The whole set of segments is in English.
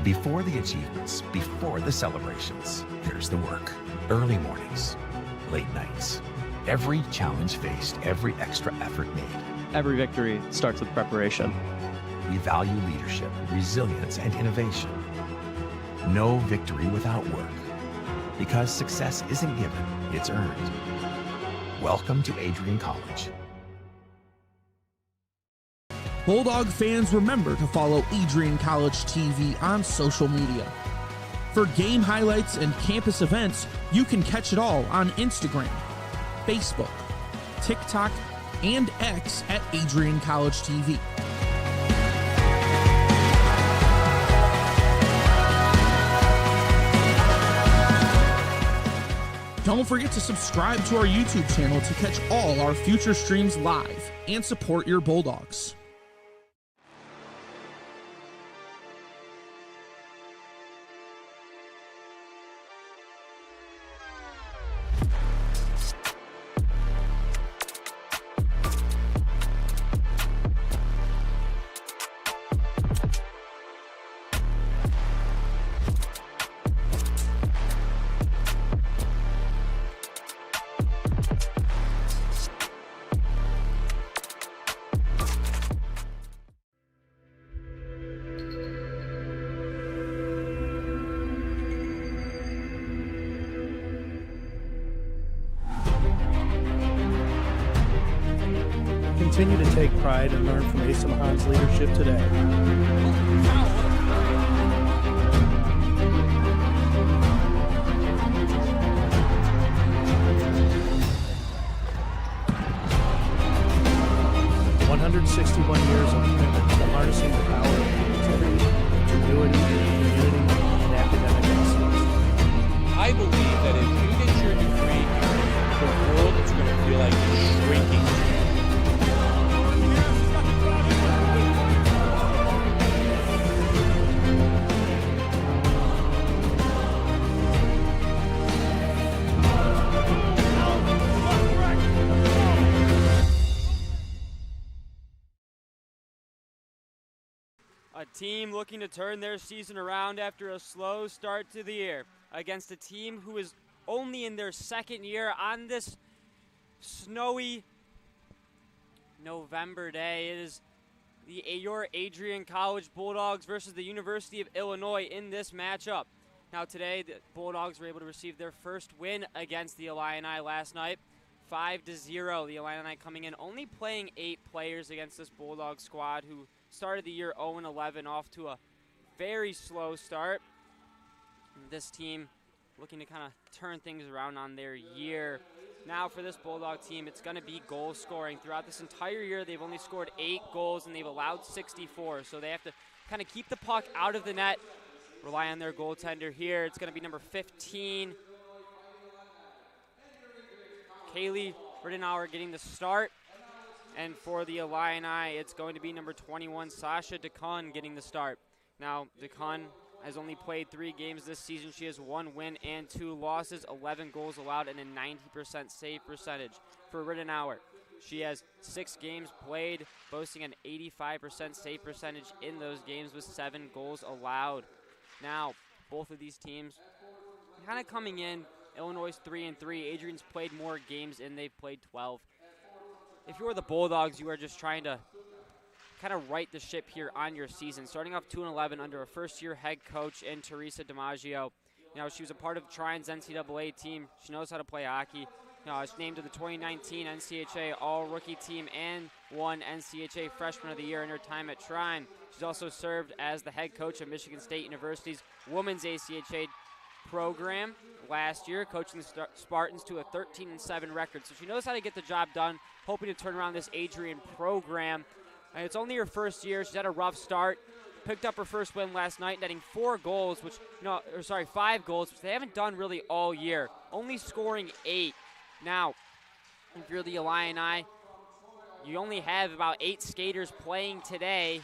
Before the achievements, before the celebrations, there's the work. Early mornings, late nights. Every challenge faced, every extra effort made. Every victory starts with preparation. We value leadership, resilience, and innovation. No victory without work. Because success isn't given, it's earned. Welcome to Adrian College. Bulldog fans, remember to follow Adrian College TV on social media. For game highlights and campus events, you can catch it all on Instagram, Facebook, TikTok, and X at Adrian College TV. Don't forget to subscribe to our YouTube channel to catch all our future streams live and support your Bulldogs. Continue to take pride and learn from Asa Mahan's leadership today. "161 years of commitment to harnessing the power of creativity, ingenuity, community, and academic excellence." I believe that if you get your degree, the world is going to feel like it's shrinking. A team looking to turn their season around after a slow start to the year against a team who is only in their second year on this snowy November day. It is your Adrian College Bulldogs versus the University of Illinois in this matchup. Now today, the Bulldogs were able to receive their first win against the Illini last night, 5-0. The Illini coming in only playing 8 players against this Bulldog squad who started the year 0-11, off to a very slow start. And this team looking to kind of turn things around on their year. Now for this Bulldog team, it's going to be goal scoring. Throughout this entire year, they've only scored 8 goals and they've allowed 64. So they have to kind of keep the puck out of the net, rely on their goaltender here. It's going to be number 15, Kaylee Rittenauer, getting the start. And for the Illini, it's going to be number 21, Sasha DeCun, getting the start. Now, DeCun has only played 3 games this season. She has 1 win and 2 losses, 11 goals allowed, and a 90% save percentage. For Rittenauer, she has 6 games played, boasting an 85% save percentage in those games with 7 goals allowed. Now, both of these teams kind of coming in. Illinois 3-3. Adrian's played more games, and they've played 12. If you're the Bulldogs, you are just trying to kind of right the ship here on your season. Starting off 2-11 under a first-year head coach in Teresa DiMaggio. You know, she was a part of Trine's NCAA team. She knows how to play hockey. You know, she's named to the 2019 NCHA All-Rookie Team and won NCHA Freshman of the Year in her time at Trine. She's also served as the head coach of Michigan State University's Women's ACHA program last year, coaching the Spartans to a 13-7 record. So she knows how to get the job done, hoping to turn around this Adrian program. And it's only her first year. She's had a rough start. Picked up her first win last night, netting 5 goals, which they haven't done really all year. Only scoring 8. Now, if you're the Illini, you only have about 8 skaters playing today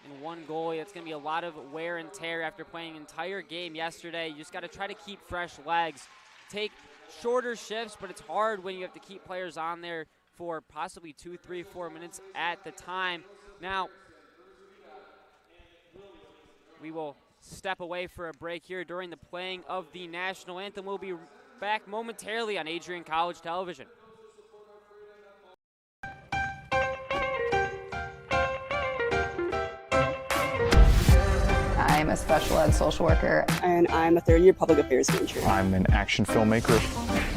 and 1 goalie. It's going to be a lot of wear and tear after playing an entire game yesterday. You just got to try to keep fresh legs. Take shorter shifts, but it's hard when you have to keep players on there for possibly 2, 3, 4 minutes at the time. Now, we will step away for a break here during the playing of the national anthem. We'll be back momentarily on Adrian College Television. I'm a special ed social worker. And I'm a third-year public affairs major. I'm an action filmmaker.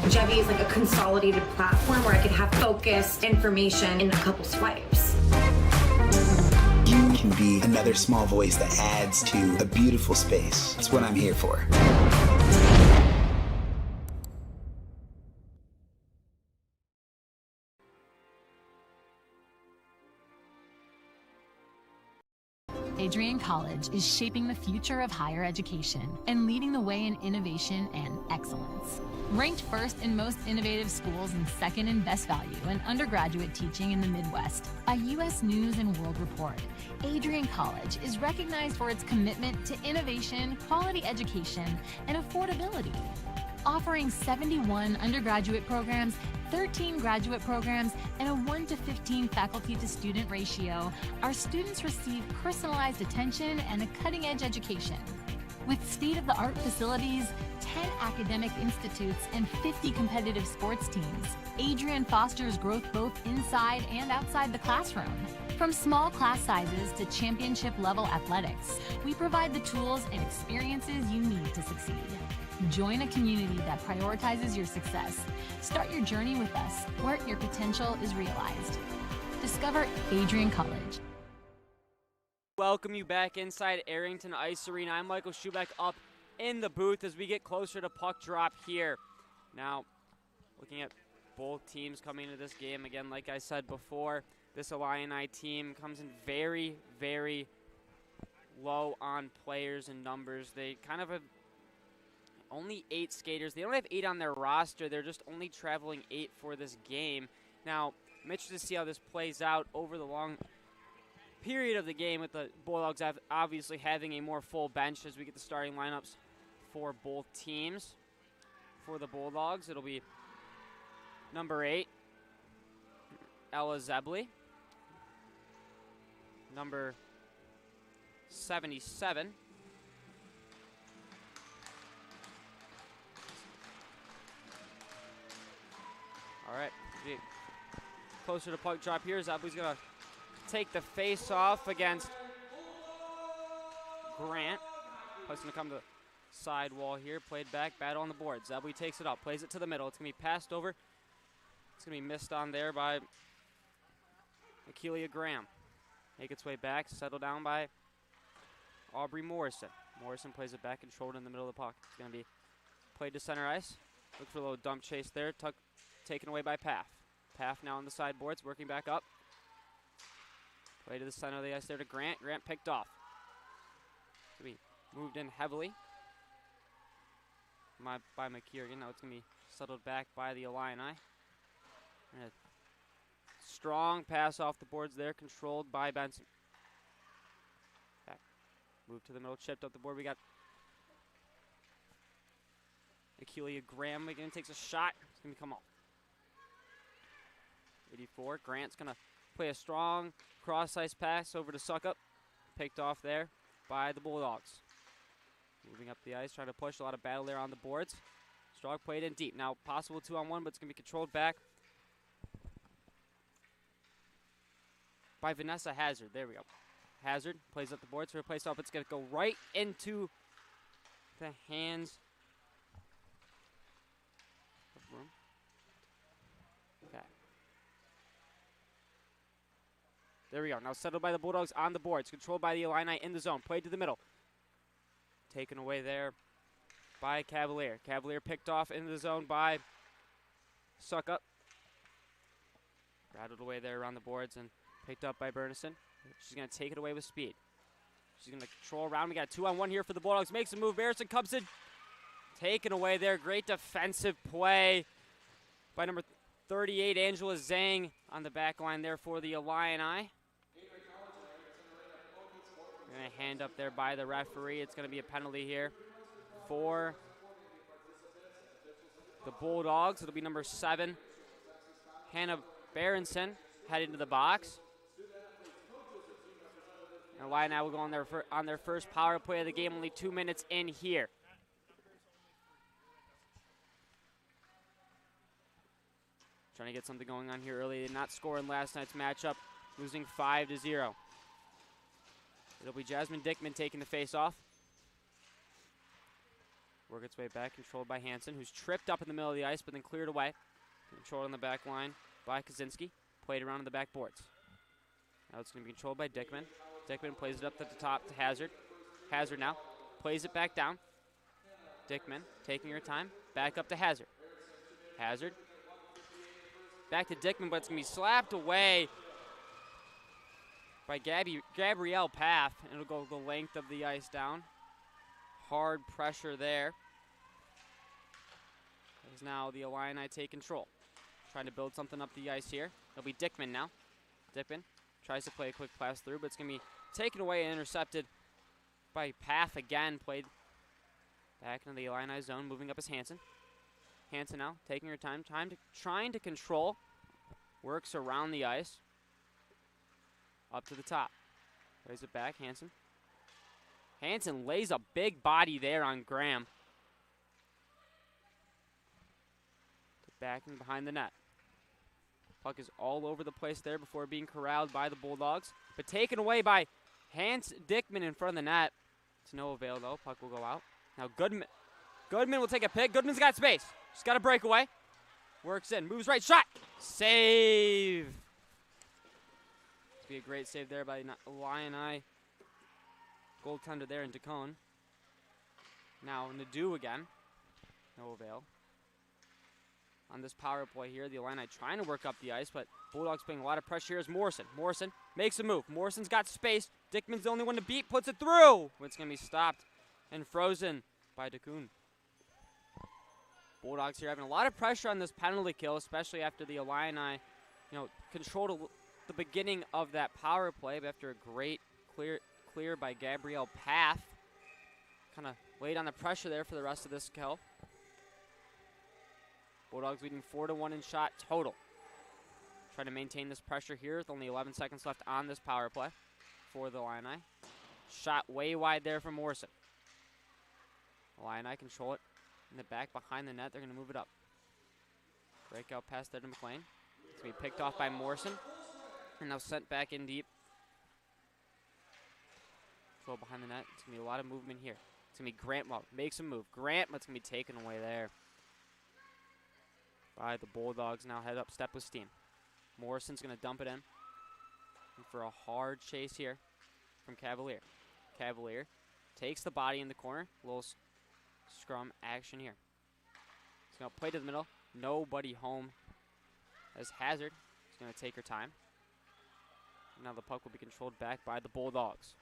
Jevi is like a consolidated platform where I could have focused information in a couple swipes. You can be another small voice that adds to a beautiful space. That's what I'm here for. Adrian College is shaping the future of higher education and leading the way in innovation and excellence. Ranked first in most innovative schools and second in best value in undergraduate teaching in the Midwest by U.S. News and World Report, Adrian College is recognized for its commitment to innovation, quality education, and affordability. Offering 71 undergraduate programs, 13 graduate programs, and a 1:15 faculty-to-student ratio, our students receive personalized attention and a cutting-edge education. With state-of-the-art facilities, 10 academic institutes, and 50 competitive sports teams, Adrian fosters growth both inside and outside the classroom. From small class sizes to championship-level athletics, we provide the tools and experiences you need to succeed. Join a community that prioritizes your success. Start your journey with us, where your potential is realized. Discover Adrian College. Welcome you back inside Arrington Ice Arena. I'm Michael Schubeck up in the booth as we get closer to puck drop here. Now, looking at both teams coming into this game, again, like I said before, this Illini team comes in very, very low on players and numbers. They kind of have only 8 skaters. They don't have 8 on their roster. They're just only traveling 8 for this game. Now, I'm interested to see how this plays out over the long period of the game, with the Bulldogs obviously having a more full bench as we get the starting lineups for both teams. For the Bulldogs, it'll be number 8, Ella Zebley. Number 77, all right, closer to puck drop here. Zebley's going to take the face off against Grant. Puck's going to come to the side wall here. Played back, battle on the board. Zebley takes it up, plays it to the middle. It's going to be passed over. It's going to be missed on there by Akeelia Graham. Make its way back, settled down by Aubrey Morrison. Morrison plays it back, controlled in the middle of the puck. It's going to be played to center ice. Look for a little dump chase there. Taken away by Paff. Paff now on the sideboards, working back up. Play to the center of the ice there to Grant. Grant picked off. It's going to be moved in heavily by McKiergan. Now it's going to be settled back by the Illini. Strong pass off the boards there, controlled by Benson. Back. Move to the middle, chipped up the board. We got Akeelia Graham again, takes a shot. It's going to come off. 84, Grant's going to play a strong cross-ice pass over to Suckup. Picked off there by the Bulldogs. Moving up the ice, trying to push, a lot of battle there on the boards. Strong played in deep. Now possible 2-on-1, but it's going to be controlled back by Vanessa Hazard. There we go. Hazard plays up the boards for a place off. It's going to go right into the hands of Room. Okay. There we go. Now settled by the Bulldogs on the boards. Controlled by the Illini in the zone. Played to the middle. Taken away there by Cavalier. Cavalier picked off into the zone by Suckup. Rattled away there around the boards and picked up by Bernison. She's going to take it away with speed. She's going to control around. We got 2-on-1 here for the Bulldogs. Makes a move. Bernison comes in. Taken away there. Great defensive play by number 38, Angela Zhang, on the back line there for the Illini. Going to hand up there by the referee. It's going to be a penalty here for the Bulldogs. It'll be number 7, Hannah Berenson, headed into the box. Illini will go on their first power play of the game, only 2 minutes in here. Trying to get something going on here early. They did not score in last night's matchup, losing 5-0. It'll be Jasmine Dickman taking the face-off. Work its way back, controlled by Hansen, who's tripped up in the middle of the ice, but then cleared away. Controlled on the back line by Kaczynski. Played around on the back boards. Now it's going to be controlled by Dickman. Dickman plays it up to the top to Hazard. Hazard now plays it back down. Dickman taking her time. Back up to Hazard. Hazard. Back to Dickman, but it's going to be slapped away by Gabrielle Paff. And it'll go the length of the ice down. Hard pressure there. As now the Illini take control. Trying to build something up the ice here. It'll be Dickman now. Dickman tries to play a quick pass through, but it's going to be taken away and intercepted by Paff again. Played back into the Illini zone, moving up as Hansen. Hansen now taking her time, trying to control. Works around the ice. Up to the top. Plays it back, Hansen. Hansen lays a big body there on Graham. Back and behind the net. Puck is all over the place there before being corralled by the Bulldogs, but taken away by Hans Dickman in front of the net. It's no avail though. Puck will go out. Now Goodman will take a pick. Goodman's got space. She's got a breakaway. Works in. Moves right. Shot. Save. It's be a great save there by Illini. Goaltender there in Dacone. Now Nadeau again. No avail. On this power play here, the Illini trying to work up the ice, but Bulldogs putting a lot of pressure here is Morrison. Morrison makes a move. Morrison's got space. Dickman's the only one to beat, puts it through. It's going to be stopped and frozen by Dacone. Bulldogs here having a lot of pressure on this penalty kill, especially after the Illini, controlled the beginning of that power play, but after a great clear by Gabrielle Paff, kind of laid on the pressure there for the rest of this kill. Bulldogs leading 4-1 in shot total. Trying to maintain this pressure here with only 11 seconds left on this power play for the Illini. Shot way wide there from Morrison. Illini control it in the back behind the net. They're going to move it up. Breakout pass there to McLean. It's going to be picked off by Morrison. And now sent back in deep. Control behind the net. It's going to be a lot of movement here. It's going to be Grant. Well, makes a move. Grant, but it's going to be taken away there by the Bulldogs. Now head up, step with steam. Morrison's going to dump it in. And for a hard chase here from Cavalier. Cavalier takes the body in the corner. Little scrum action here. He's going to play to the middle. Nobody home as Hazard is going to take her time. Now the puck will be controlled back by the Bulldogs.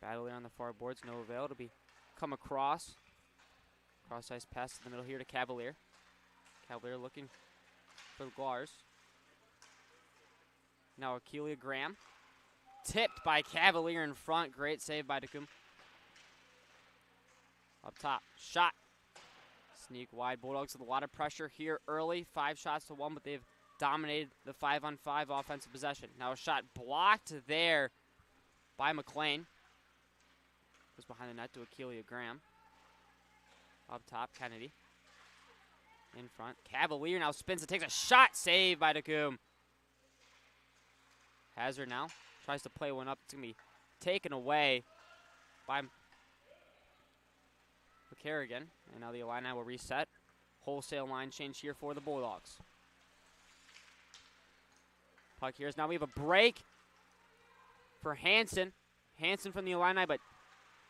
Battle on the far boards, no avail. It'll be come across. Cross ice pass to the middle here to Cavalier. Cavalier looking for the Glars. Now Akeelia Graham. Tipped by Cavalier in front. Great save by Dacone. Up top. Shot. Sneak wide. Bulldogs with a lot of pressure here early. 5 shots to 1, but they've dominated the 5-on-5 offensive possession. Now a shot blocked there by McLean. Goes behind the net to Akeelia Graham. Up top, Kennedy. In front. Cavalier now spins and takes a shot. Save by Dacone. Hazard now tries to play one up. It's going to be taken away by Kerrigan. And now the Illini will reset. Wholesale line change here for the Bulldogs. Puck here is now we have a break for Hansen. Hansen from the Illini, but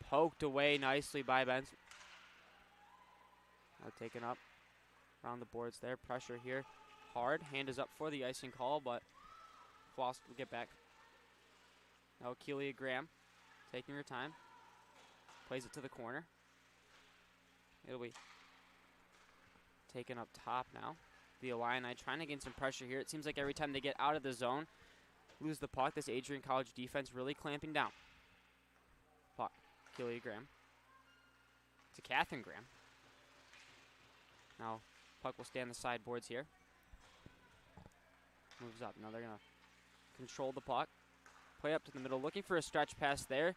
poked away nicely by Benson. Now taken up around the boards there. Pressure here. Hard. Hand is up for the icing call, but Floss will get back. Now Akeelia Graham taking her time. Plays it to the corner. It'll be taken up top now. The Illini trying to gain some pressure here. It seems like every time they get out of the zone, lose the puck, this Adrian College defense really clamping down. Puck. Akeelia Graham. To Catherine Graham. Now, puck will stay on the sideboards here. Moves up. Now they're going to control the puck. Play up to the middle, looking for a stretch pass there.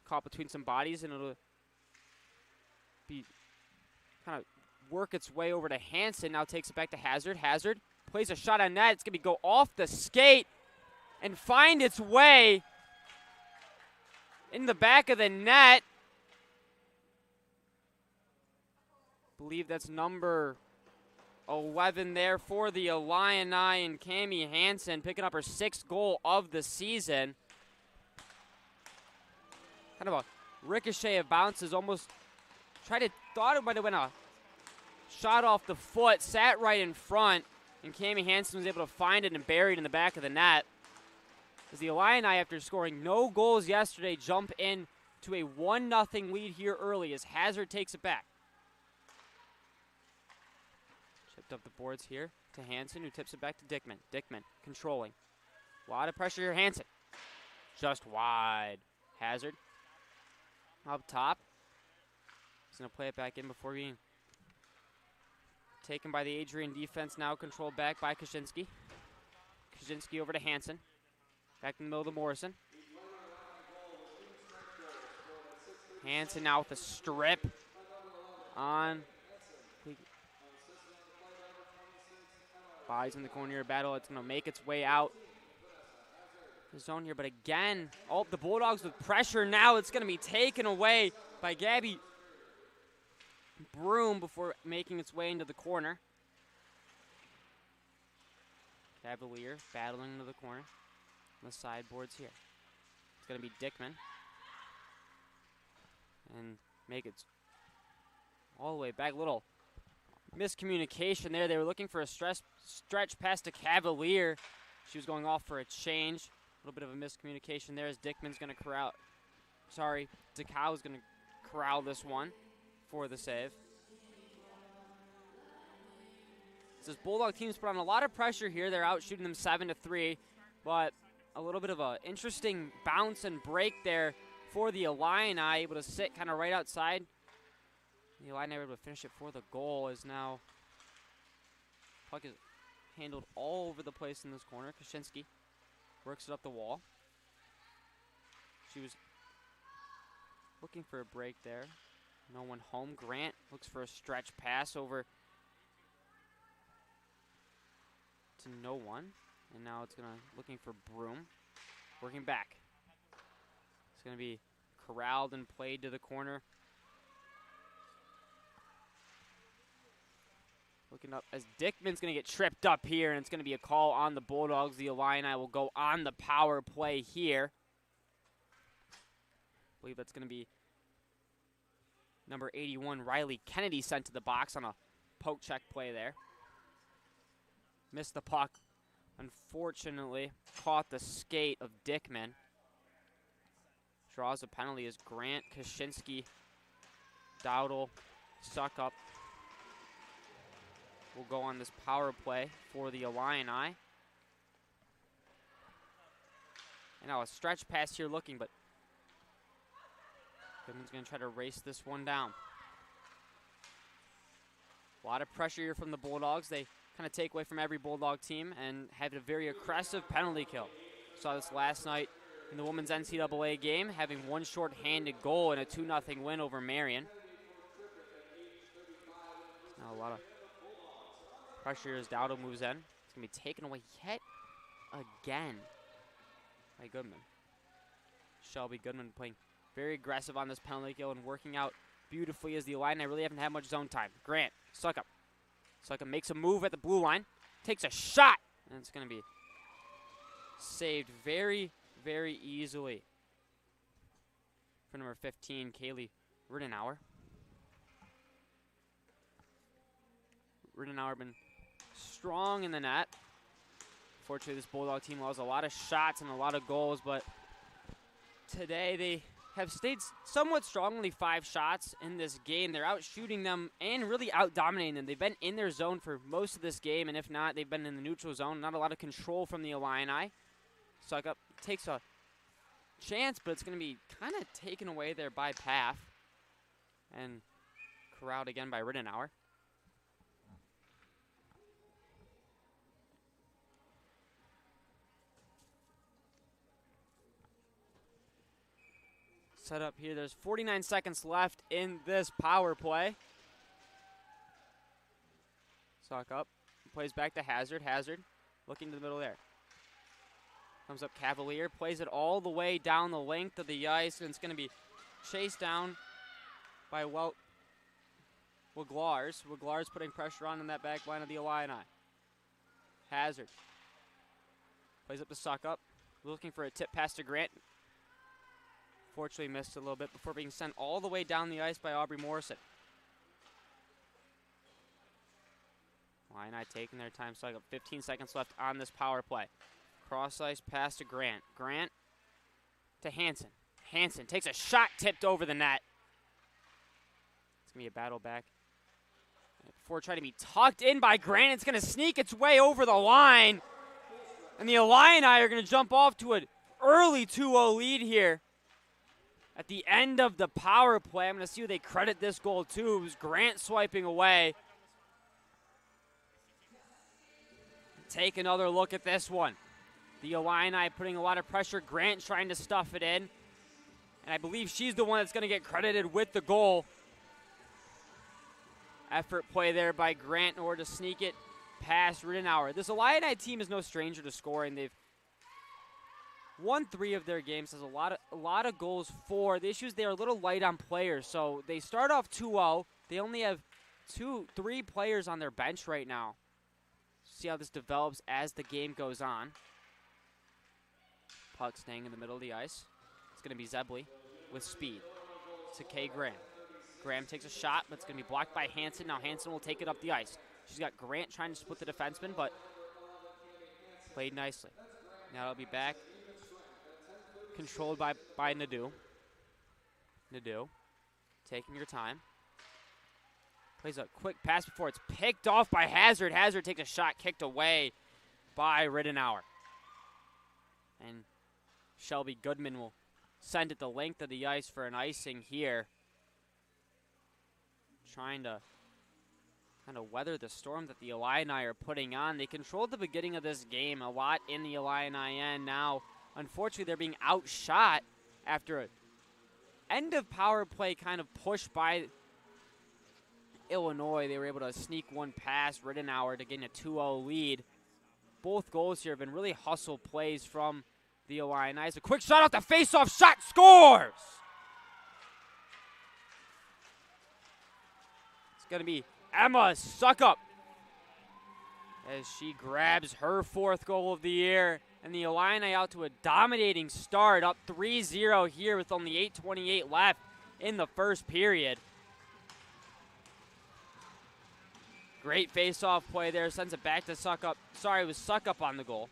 Caught between some bodies, and it'll be kind of work its way over to Hansen. Now takes it back to Hazard. Hazard plays a shot on net. It's going to go off the skate and find its way in the back of the net. Believe that's number 11 there for the Illini, and Cami Hansen picking up her 6th goal of the season. Kind of a ricochet of bounces, almost thought it might have been a shot off the foot, sat right in front, and Cami Hansen was able to find it and bury it in the back of the net. As the Illini, after scoring no goals yesterday, jump in to a 1-0 lead here early as Hazard takes it back. Chipped up the boards here to Hansen, who tips it back to Dickman. Dickman controlling. A lot of pressure here, Hansen. Just wide. Hazard up top. He's going to play it back in before being taken by the Adrian defense, now controlled back by Kaczynski. Kaczynski over to Hansen. Back in the middle of the Morrison. Hansen now with a strip on. Bodies in the corner battle. It's going to make its way out the zone here. But again, the Bulldogs with pressure now. It's going to be taken away by Gabby Broom before making its way into the corner. Cavalier battling into the corner. On the sideboards here. It's going to be Dickman. And make it all the way back. Little miscommunication there. They were looking for a stretch pass to Cavalier. She was going off for a change. A little bit of a miscommunication there as Dickman's going to corral. Sorry, Decau is going to corral this one for the save. This Bulldog team's put on a lot of pressure here. They're out shooting them 7-3, but a little bit of an interesting bounce and break there for the Illini, able to sit kind of right outside. The Illini able to finish it for the goal is now. Puck is handled all over the place in this corner. Kaczynski works it up the wall. She was looking for a break there. No one home. Grant looks for a stretch pass over to no one. And now it's looking for Broom. Working back. It's going to be corralled and played to the corner. Looking up as Dickman's going to get tripped up here, and it's going to be a call on the Bulldogs. The Illini will go on the power play here. I believe that's going to be number 81, Riley Kennedy, sent to the box on a poke check play there. Missed the puck. Unfortunately, caught the skate of Dickman. Draws a penalty as Grant, Kaczynski, Dowdle, Suckup will go on this power play for the Illini. And now a stretch pass here looking, but Goodman's going to try to race this one down. A lot of pressure here from the Bulldogs. They kind of take away from every Bulldog team and have a very aggressive penalty kill. Saw this last night in the women's NCAA game, having one short-handed goal and a 2-0 win over Marion. Now a lot of pressure as Dowdle moves in. It's going to be taken away yet again by Goodman. Shelby Goodman playing very aggressive on this penalty kill and working out beautifully as the Illini really haven't had much zone time. Grant, Suckup. Suckup makes a move at the blue line, takes a shot, and it's going to be saved very, very easily for number 15, Kaylee Rittenauer. Rittenauer been strong in the net. Fortunately, this Bulldog team allows a lot of shots and a lot of goals, but today they have stayed somewhat strongly 5 shots in this game. They're out shooting them and really out dominating them. They've been in their zone for most of this game, and if not, they've been in the neutral zone. Not a lot of control from the Illini. Suckup takes a chance, but it's going to be kind of taken away there by Paff and corralled again by Rittenauer. set up here. There's 49 seconds left in this power play. Sock up. Plays back to Hazard. Hazard looking to the middle there. Comes up Cavalier. Plays it all the way down the length of the ice. And it's going to be chased down by Woglars. Woglars putting pressure on in that back line of the Illini. Hazard. Plays up the sock up. Looking for a tip pass to Grant. Fortunately missed a little bit before being sent all the way down the ice by Aubrey Morrison. Illini taking their time. So I got 15 seconds left on this power play. Cross ice pass to Grant. Grant to Hansen. Hansen takes a shot tipped over the net. It's going to be a battle back. Before trying to be tucked in by Grant, it's going to sneak its way over the line. And the Illini are going to jump off to an early 2-0 lead here. At the end of the power play, I'm going to see who they credit this goal to. It was Grant swiping away. Take another look at this one. The Illini putting a lot of pressure. Grant trying to stuff it in. And I believe she's the one that's going to get credited with the goal. Effort play there by Grant in order to sneak it past Rittenauer. This Illini team is no stranger to scoring. They've won 3 of their games. There's a lot of goals for. The issue is they're a little light on players. So they start off 2-0. They only have 3 players on their bench right now. See how this develops as the game goes on. Puck staying in the middle of the ice. It's going to be Zebley with speed to Kay Graham. Graham takes a shot, but it's going to be blocked by Hansen. Now Hansen will take it up the ice. She's got Grant trying to split the defenseman, but played nicely. Now it'll be back. Controlled by Nadeau. Nadeau taking your time. Plays a quick pass before it's picked off by Hazard. Hazard takes a shot kicked away by Rittenauer. And Shelby Goodman will send it the length of the ice for an icing here. Trying to kind of weather the storm that the Illini are putting on. They controlled the beginning of this game a lot in the Illini end. Now, unfortunately, they're being outshot after an end of power play kind of push by Illinois. They were able to sneak one past Rittenauer to gain a 2-0 lead. Both goals here have been really hustle plays from the Illini. A quick shot off the face-off shot, scores! It's going to be Emma Suckup as she grabs her 4th goal of the year. And the Illini out to a dominating start, up 3-0 here with only 8:28 left in the first period. Great face-off play there, sends it back to Suckup. Sorry, it was Suckup on the goal.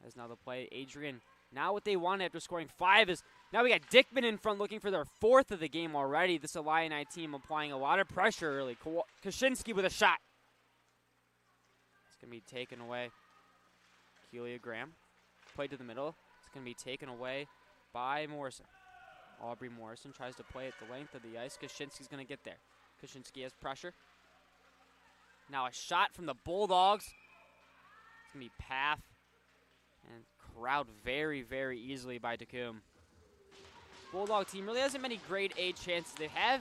As now the play, Adrian. Now what they want after scoring 5 is, now we got Dickman in front looking for their 4th of the game already. This Illini team applying a lot of pressure early. Kaczynski with a shot. It's going to be taken away. Keelia Graham. Played to the middle. It's going to be taken away by Morrison. Aubrey Morrison tries to play at the length of the ice. Kaczynski's going to get there. Kaczynski has pressure. Now a shot from the Bulldogs. It's going to be Paff. And crowd very, very easily by Tecum. Bulldog team really hasn't many grade A chances. They have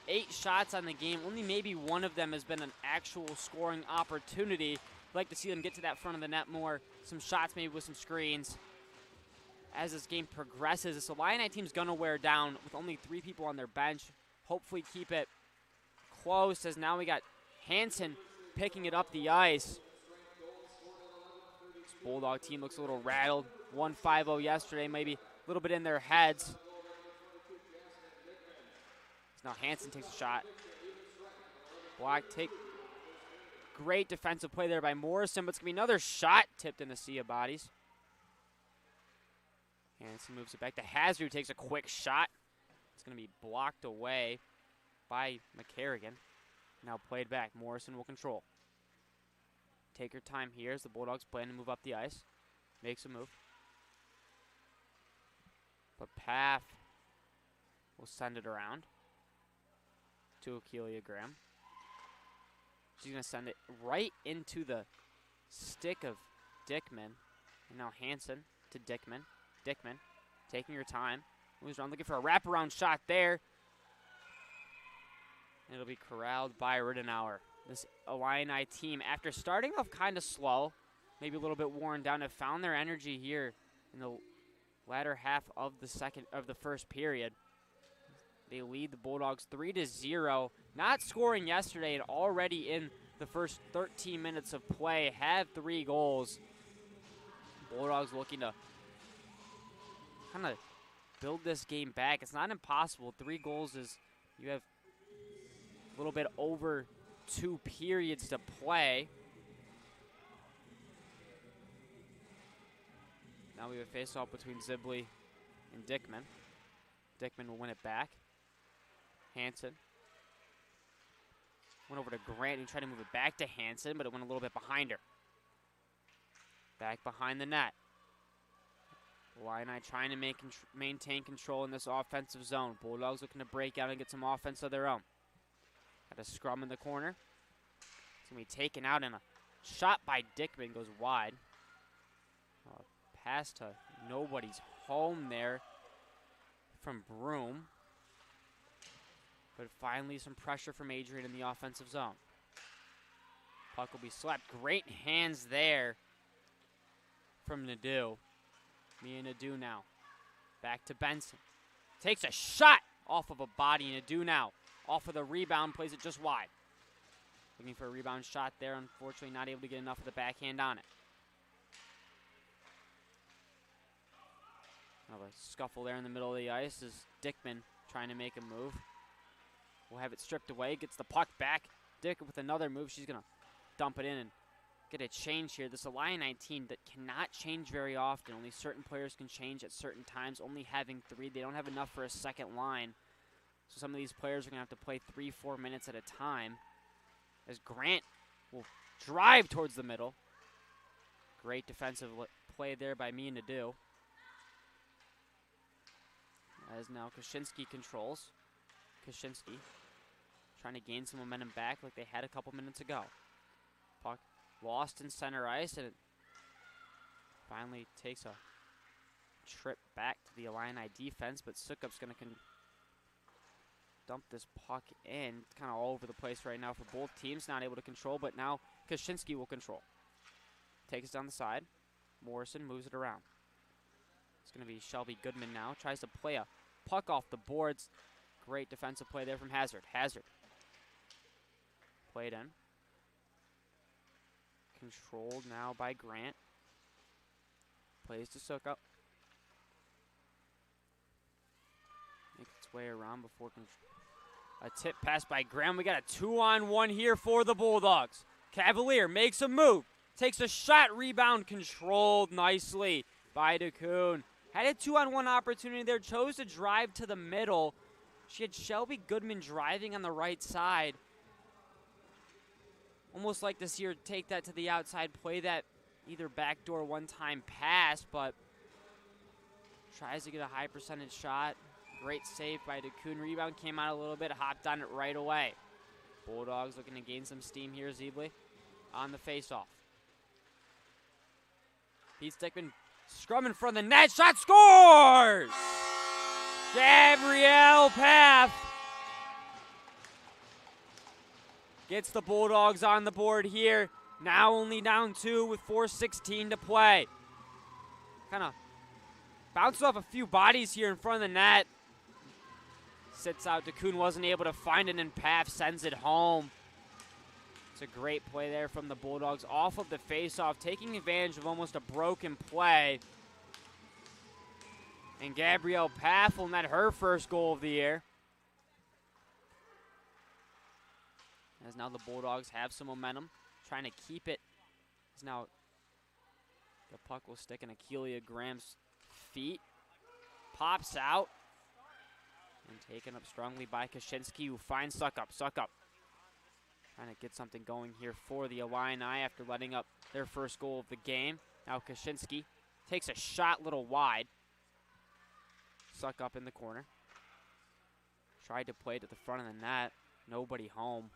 8 shots on the game. Only maybe one of them has been an actual scoring opportunity. I'd like to see them get to that front of the net more. Some shots maybe with some screens. As this game progresses, this Illini team's going to wear down with only 3 people on their bench. Hopefully keep it close, as now we got Hansen picking it up the ice. This Bulldog team looks a little rattled. 1-5-0 yesterday, maybe a little bit in their heads. Now Hansen takes a shot. Block, take. Great defensive play there by Morrison, but it's going to be another shot tipped in the sea of bodies. Hansen moves it back to Hazard, who takes a quick shot. It's going to be blocked away by McCarrigan. Now played back. Morrison will control. Take your time here as the Bulldogs plan to move up the ice. Makes a move. But Paff will send it around to Akeelia Graham. She's going to send it right into the stick of Dickman. And now Hansen to Dickman. Dickman taking her time. Moves around looking for a wraparound shot there. It'll be corralled by Riddenauer. This Illini team, after starting off kind of slow, maybe a little bit worn down, have found their energy here in the latter half of the first period. They lead the Bulldogs 3-0. Not scoring yesterday, and already in the first 13 minutes of play have 3 goals. Bulldogs looking to kind of build this game back. It's not impossible. 3 goals is, you have a little bit over 2 periods to play. Now we have a face-off between Zibley and Dickman. Dickman will win it back. Hansen went over to Grant, who tried to move it back to Hansen, but it went a little bit behind her. Back behind the net. Illini trying to maintain control in this offensive zone. Bulldogs looking to break out and get some offense of their own. Got a scrum in the corner. It's going to be taken out, and a shot by Dickman goes wide. Pass to nobody's home there from Broom. But finally some pressure from Adrian in the offensive zone. Puck will be slapped. Great hands there from Nadeau. Mia Nadeau now. Back to Benson. Takes a shot off of a body. Nadeau now off of the rebound. Plays it just wide. Looking for a rebound shot there. Unfortunately not able to get enough of the backhand on it. Kind of a scuffle there in the middle of the ice as Dickman trying to make a move. We'll have it stripped away. Gets the puck back. Dick with another move. She's going to dump it in and get a change here. This Illini team that cannot change very often. Only certain players can change at certain times. Only having 3. They don't have enough for a second line. So some of these players are going to have to play 3-4 minutes at a time. As Grant will drive towards the middle. Great defensive play there by Mia Nadeau. As now Kaczynski controls. Kaczynski trying to gain some momentum back like they had a couple minutes ago. Puck lost in center ice, and it finally takes a trip back to the Illini defense, but Sukup's going to dump this puck in. It's kind of all over the place right now for both teams. Not able to control, but now Kaczynski will control. Takes it down the side. Morrison moves it around. It's going to be Shelby Goodman now. Tries to play a puck off the boards. Great defensive play there from Hazard. Hazard. Played in. Controlled now by Grant. Plays to Sukup. Makes its way around before a tip pass by Graham. We got a 2-on-1 here for the Bulldogs. Cavalier makes a move. Takes a shot. Rebound controlled nicely by DeCoon. Had a 2-on-1 opportunity there. Chose to drive to the middle. She had Shelby Goodman driving on the right side. Almost like to see her take that to the outside, play that either backdoor one-time pass, but tries to get a high percentage shot. Great save by DeCoon. Rebound came out a little bit, hopped on it right away. Bulldogs looking to gain some steam here. Zebley on the face-off. Pete Stickman, scrum in front of the net. Shot scores! Gabrielle Paff gets the Bulldogs on the board here. Now only down 2 with 4:16 to play. Kind of bounces off a few bodies here in front of the net. Sits out. DeCoon wasn't able to find it, and Paff sends it home. It's a great play there from the Bulldogs off of the faceoff, taking advantage of almost a broken play. And Gabrielle Paff will net her first goal of the year. As now the Bulldogs have some momentum, trying to keep it. As now the puck will stick in Akeelia Graham's feet. Pops out. And taken up strongly by Kaczynski, who finds Sukup. Sukup trying to get something going here for the Illini after letting up their first goal of the game. Now Kaczynski takes a shot a little wide. Sukup in the corner. Tried to play to the front of the net. Nobody home.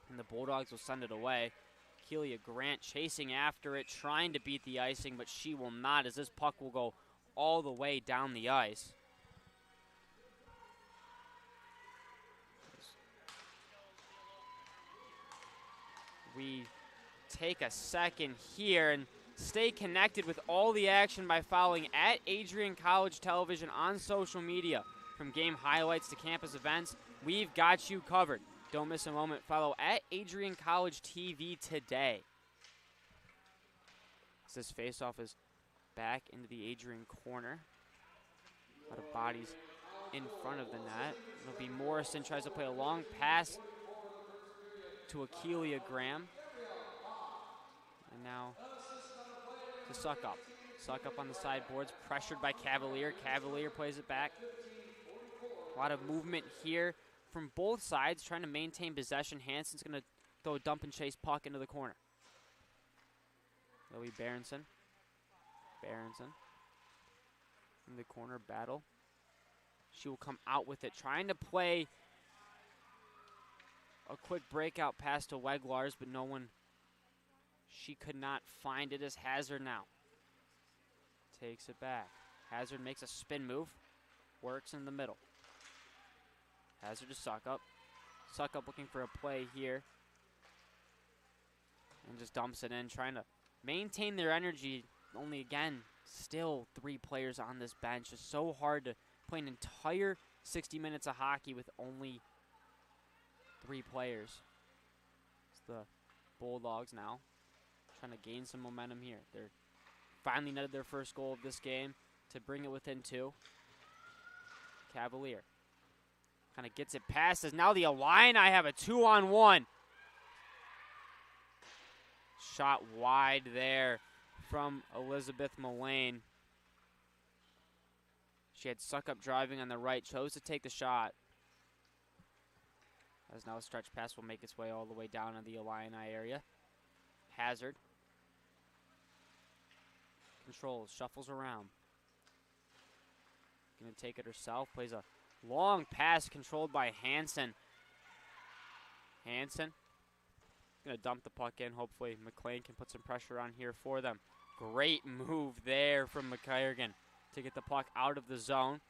And the Bulldogs will send it away. Akelia Grant chasing after it, trying to beat the icing, but she will not, as this puck will go all the way down the ice. We take a second here and stay connected with all the action by following at Adrian College Television on social media. From game highlights to campus events, we've got you covered. Don't miss a moment. Follow at AdrianCollegeTV today. As this faceoff is back into the Adrian corner. A lot of bodies in front of the net. It'll be Morrison tries to play a long pass to Akelia Graham. And now to Suck Up. Suck Up on the sideboards, pressured by Cavalier. Cavalier plays it back. A lot of movement here from both sides, trying to maintain possession. Hansen's going to throw a dump and chase puck into the corner. Lily Berenson. Berenson in the corner battle. She will come out with it, trying to play a quick breakout pass to Weglars, but no one. She could not find it as Hazard now. Takes it back. Hazard makes a spin move. Works in the middle. Hazard to Suck Up. Suck Up looking for a play here. And just dumps it in, trying to maintain their energy. Only, again, still 3 players on this bench. It's so hard to play an entire 60 minutes of hockey with only 3 players. It's the Bulldogs now trying to gain some momentum here. They're finally netted their first goal of this game to bring it within 2. Cavalier kind of gets it past as now the Illini have a 2-on-1. Shot wide there from Elizabeth Mullane. She had Suck Up driving on the right, chose to take the shot. As now a stretch pass will make its way all the way down in the Illini area. Hazard controls, shuffles around. Gonna take it herself, plays a long pass controlled by Hansen. Hansen gonna dump the puck in. Hopefully McLean can put some pressure on here for them. Great move there from McKiergan to get the puck out of the zone.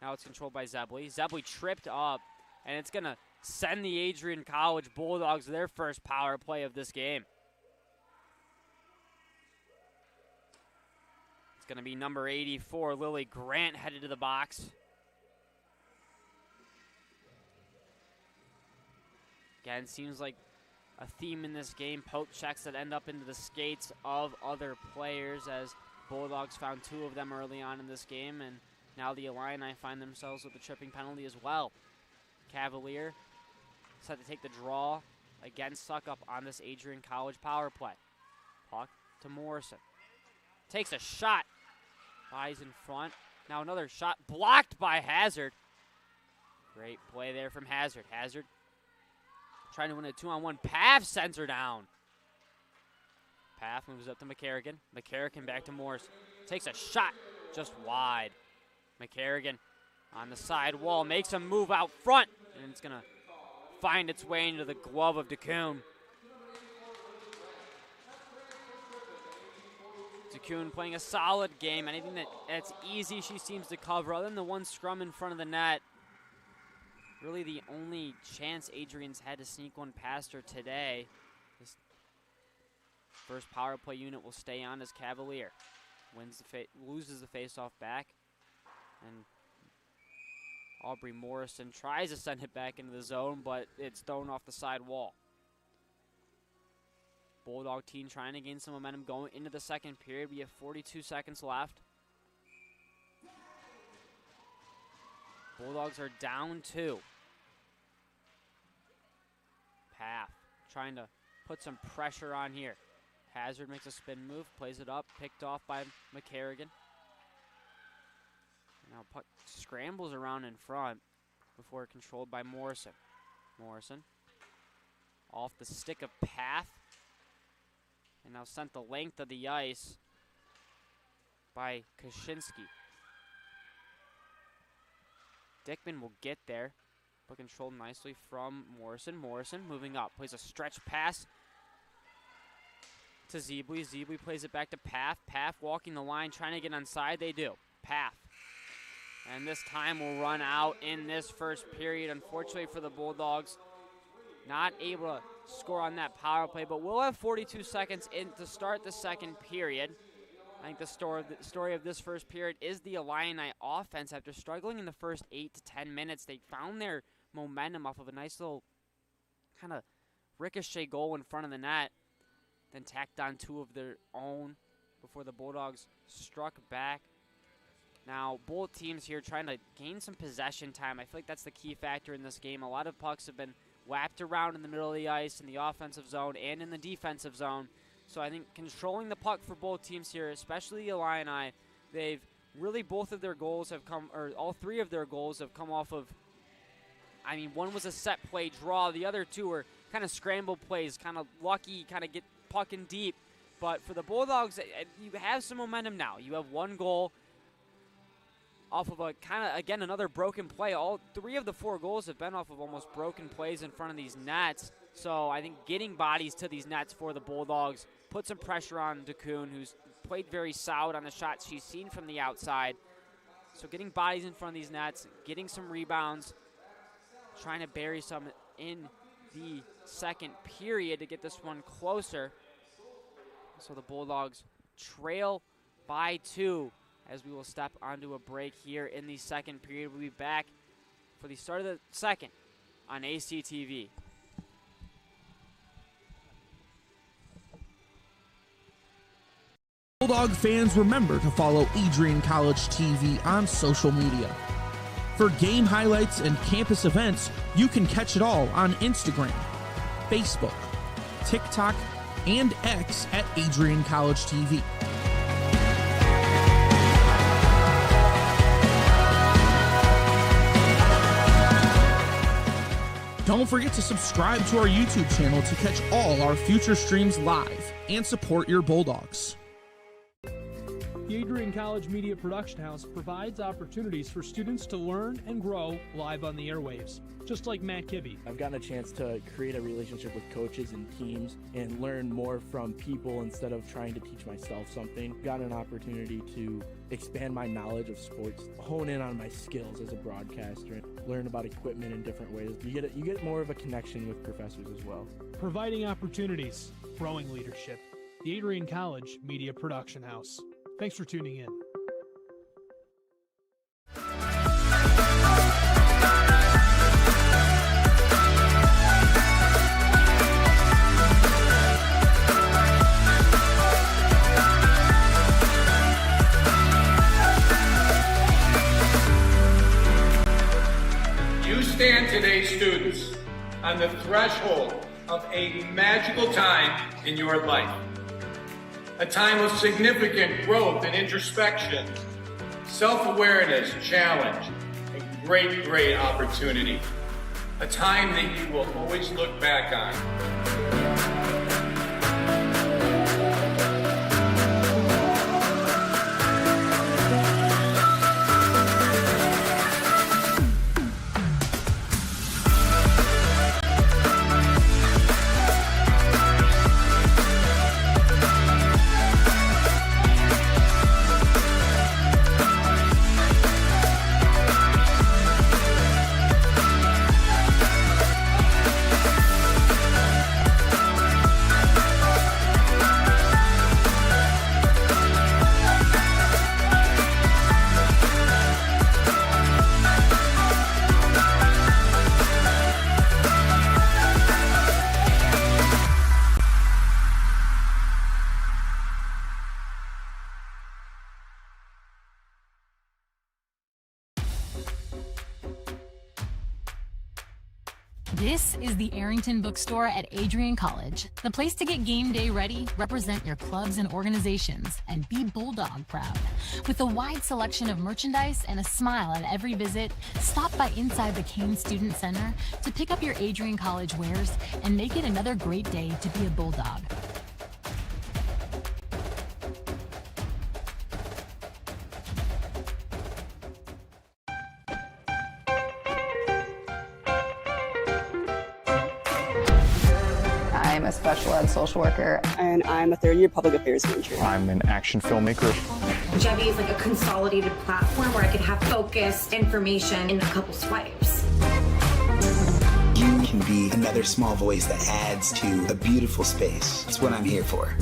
Now it's controlled by Zebley. Zebley tripped up, and it's gonna send the Adrian College Bulldogs their first power play of this game. It's going to be number 84, Lily Grant, headed to the box. Again, seems like a theme in this game. Poke checks that end up into the skates of other players, as Bulldogs found 2 of them early on in this game, and now the Illini find themselves with a tripping penalty as well. Cavalier set to take the draw against Suck Up on this Adrian College power play. Puck to Morrison. Takes a shot. Eyes in front. Now another shot blocked by Hazard. Great play there from Hazard. Hazard trying to win a 2-on-1. Paff sends her down. Paff moves up to McCarrigan. McCarrigan back to Morrison. Takes a shot just wide. McCarrigan on the side wall makes a move out front, and it's going to find its way into the glove of DeCoon. DeCoon playing a solid game. Anything that's easy, she seems to cover, other than the one scrum in front of the net. Really the only chance Adrian's had to sneak one past her today. This first power play unit will stay on as Cavalier loses the faceoff back, and Aubrey Morrison tries to send it back into the zone, but it's thrown off the side wall. Bulldog team trying to gain some momentum going into the second period. We have 42 seconds left. Bulldogs are down 2. Paff trying to put some pressure on here. Hazard makes a spin move, plays it up, picked off by McCarrigan. Now puck scrambles around in front before controlled by Morrison. Morrison off the stick of Paff, and now sent the length of the ice by Kaczynski. Dickman will get there, but controlled nicely from Morrison. Morrison moving up, plays a stretch pass to Zeebly. Zeebly plays it back to Path. Path walking the line, trying to get onside. They do. Path. And this time will run out in this first period. Unfortunately for the Bulldogs, not able to score on that power play, but we'll have 42 seconds in to start the second period. I think the story of this first period is the Illini offense. After struggling in the first 8 to 10 minutes, they found their momentum off of a nice little kind of ricochet goal in front of the net, then tacked on 2 of their own before the Bulldogs struck back. Now, both teams here trying to gain some possession time. I feel like that's the key factor in this game. A lot of pucks have been whapped around in the middle of the ice, in the offensive zone, and in the defensive zone. So I think controlling the puck for both teams here, especially the Illini, they've really, both of their goals have come, or all 3 of their goals have come off of, I mean, one was a set play draw. The other 2 were kind of scramble plays, kind of lucky, kind of get puck in deep. But for the Bulldogs, you have some momentum now. You have 1 goal off of a kind of, again, another broken play. All 3 of the 4 goals have been off of almost broken plays in front of these nets. So I think getting bodies to these nets for the Bulldogs put some pressure on DeCoon, who's played very solid on the shots she's seen from the outside. So getting bodies in front of these nets, getting some rebounds, trying to bury some in the second period to get this one closer. So the Bulldogs trail by 2 as we will step onto a break here in the second period. We'll be back for the start of the second on ACTV. Bulldog fans, remember to follow Adrian College TV on social media. For game highlights and campus events, you can catch it all on Instagram, Facebook, TikTok, and X at AdrianCollegeTV. Don't forget to subscribe to our YouTube channel to catch all our future streams live and support your Bulldogs. The Adrian College Media Production House provides opportunities for students to learn and grow live on the airwaves, just like Matt Kibbe. I've gotten a chance to create a relationship with coaches and teams and learn more from people instead of trying to teach myself something. Gotten an opportunity to expand my knowledge of sports, hone in on my skills as a broadcaster, and learn about equipment in different ways. You get more of a connection with professors as well. Providing opportunities, growing leadership. The Adrian College Media Production House. Thanks for tuning in. You stand today, students, on the threshold of a magical time in your life. A time of significant growth and introspection, self-awareness, challenge, and great, great opportunity. A time that you will always look back on. This is the Arrington Bookstore at Adrian College, the place to get game day ready, represent your clubs and organizations, and be Bulldog proud. With a wide selection of merchandise and a smile at every visit, stop by inside the Kane Student Center to pick up your Adrian College wares and make it another great day to be a Bulldog. I'm I'm a special ed social worker. And I'm a third-year public affairs major. I'm an action filmmaker. Jevi is like a consolidated platform where I could have focused information in a couple swipes. You can be another small voice that adds to a beautiful space. That's what I'm here for.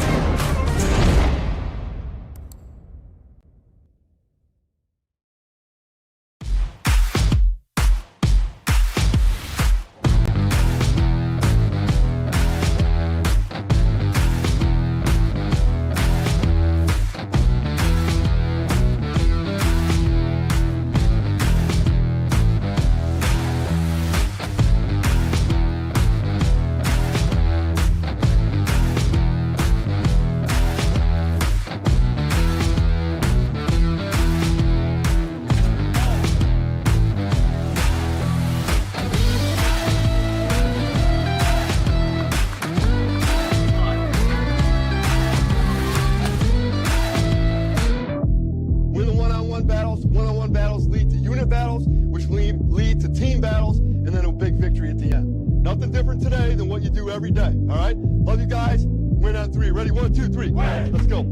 One-on-one battles lead to unit battles, which lead to team battles, and then a big victory at the end. Nothing different today than what you do every day, all right? Love you guys. Win on three. Ready? 1, 2, 3. Let's go.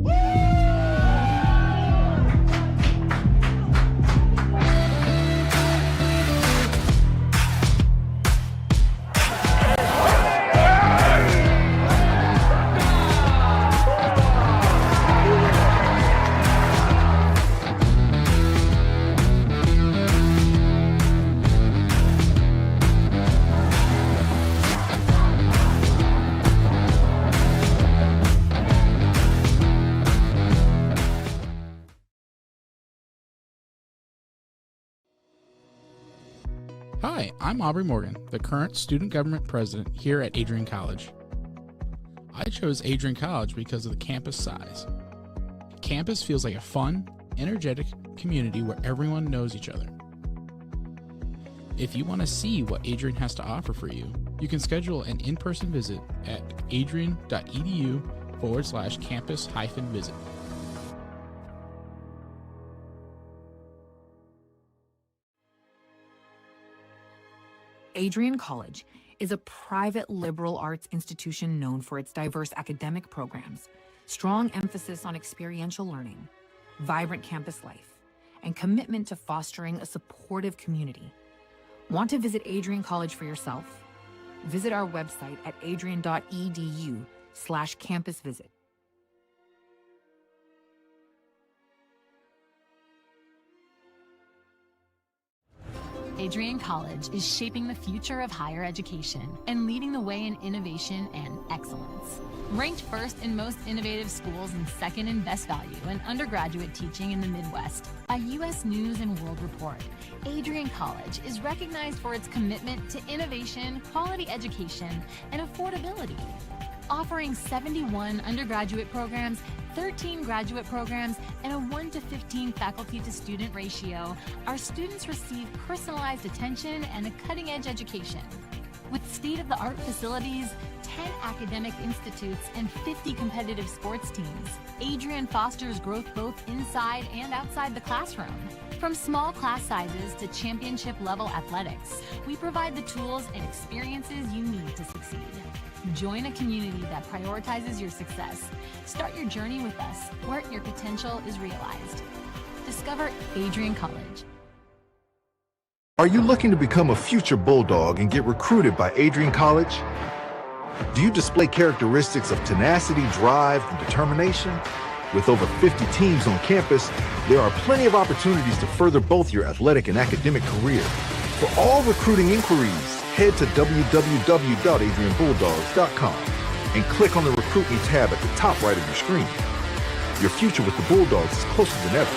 Hi, I'm Aubrey Morgan, the current student government president here at Adrian College. I chose Adrian College because of the campus size. Campus feels like a fun, energetic community where everyone knows each other. If you want to see what Adrian has to offer for you, you can schedule an in-person visit at adrian.edu/campus-visit. Adrian College is a private liberal arts institution known for its diverse academic programs, strong emphasis on experiential learning, vibrant campus life, and commitment to fostering a supportive community. Want to visit Adrian College for yourself? Visit our website at adrian.edu/campus-visit. Adrian College is shaping the future of higher education and leading the way in innovation and excellence. Ranked first in most innovative schools and second in best value in undergraduate teaching in the Midwest by U.S. News and World Report, Adrian College is recognized for its commitment to innovation, quality education, and affordability. Offering 71 undergraduate programs, 13 graduate programs, and a 1-to-15 faculty-to-student ratio, our students receive personalized attention and a cutting-edge education. With state-of-the-art facilities, 10 academic institutes, and 50 competitive sports teams, Adrian fosters growth both inside and outside the classroom. From small class sizes to championship-level athletics, we provide the tools and experiences you need to succeed. Join a community that prioritizes your success. Start your journey with us, where your potential is realized. Discover Adrian College. Are you looking to become a future Bulldog and get recruited by Adrian College? Do you display characteristics of tenacity, drive, and determination? With over 50 teams on campus, there are plenty of opportunities to further both your athletic and academic career. For all recruiting inquiries, head to www.adrianbulldogs.com and click on the Recruit Me tab at the top right of your screen. Your future with the Bulldogs is closer than ever.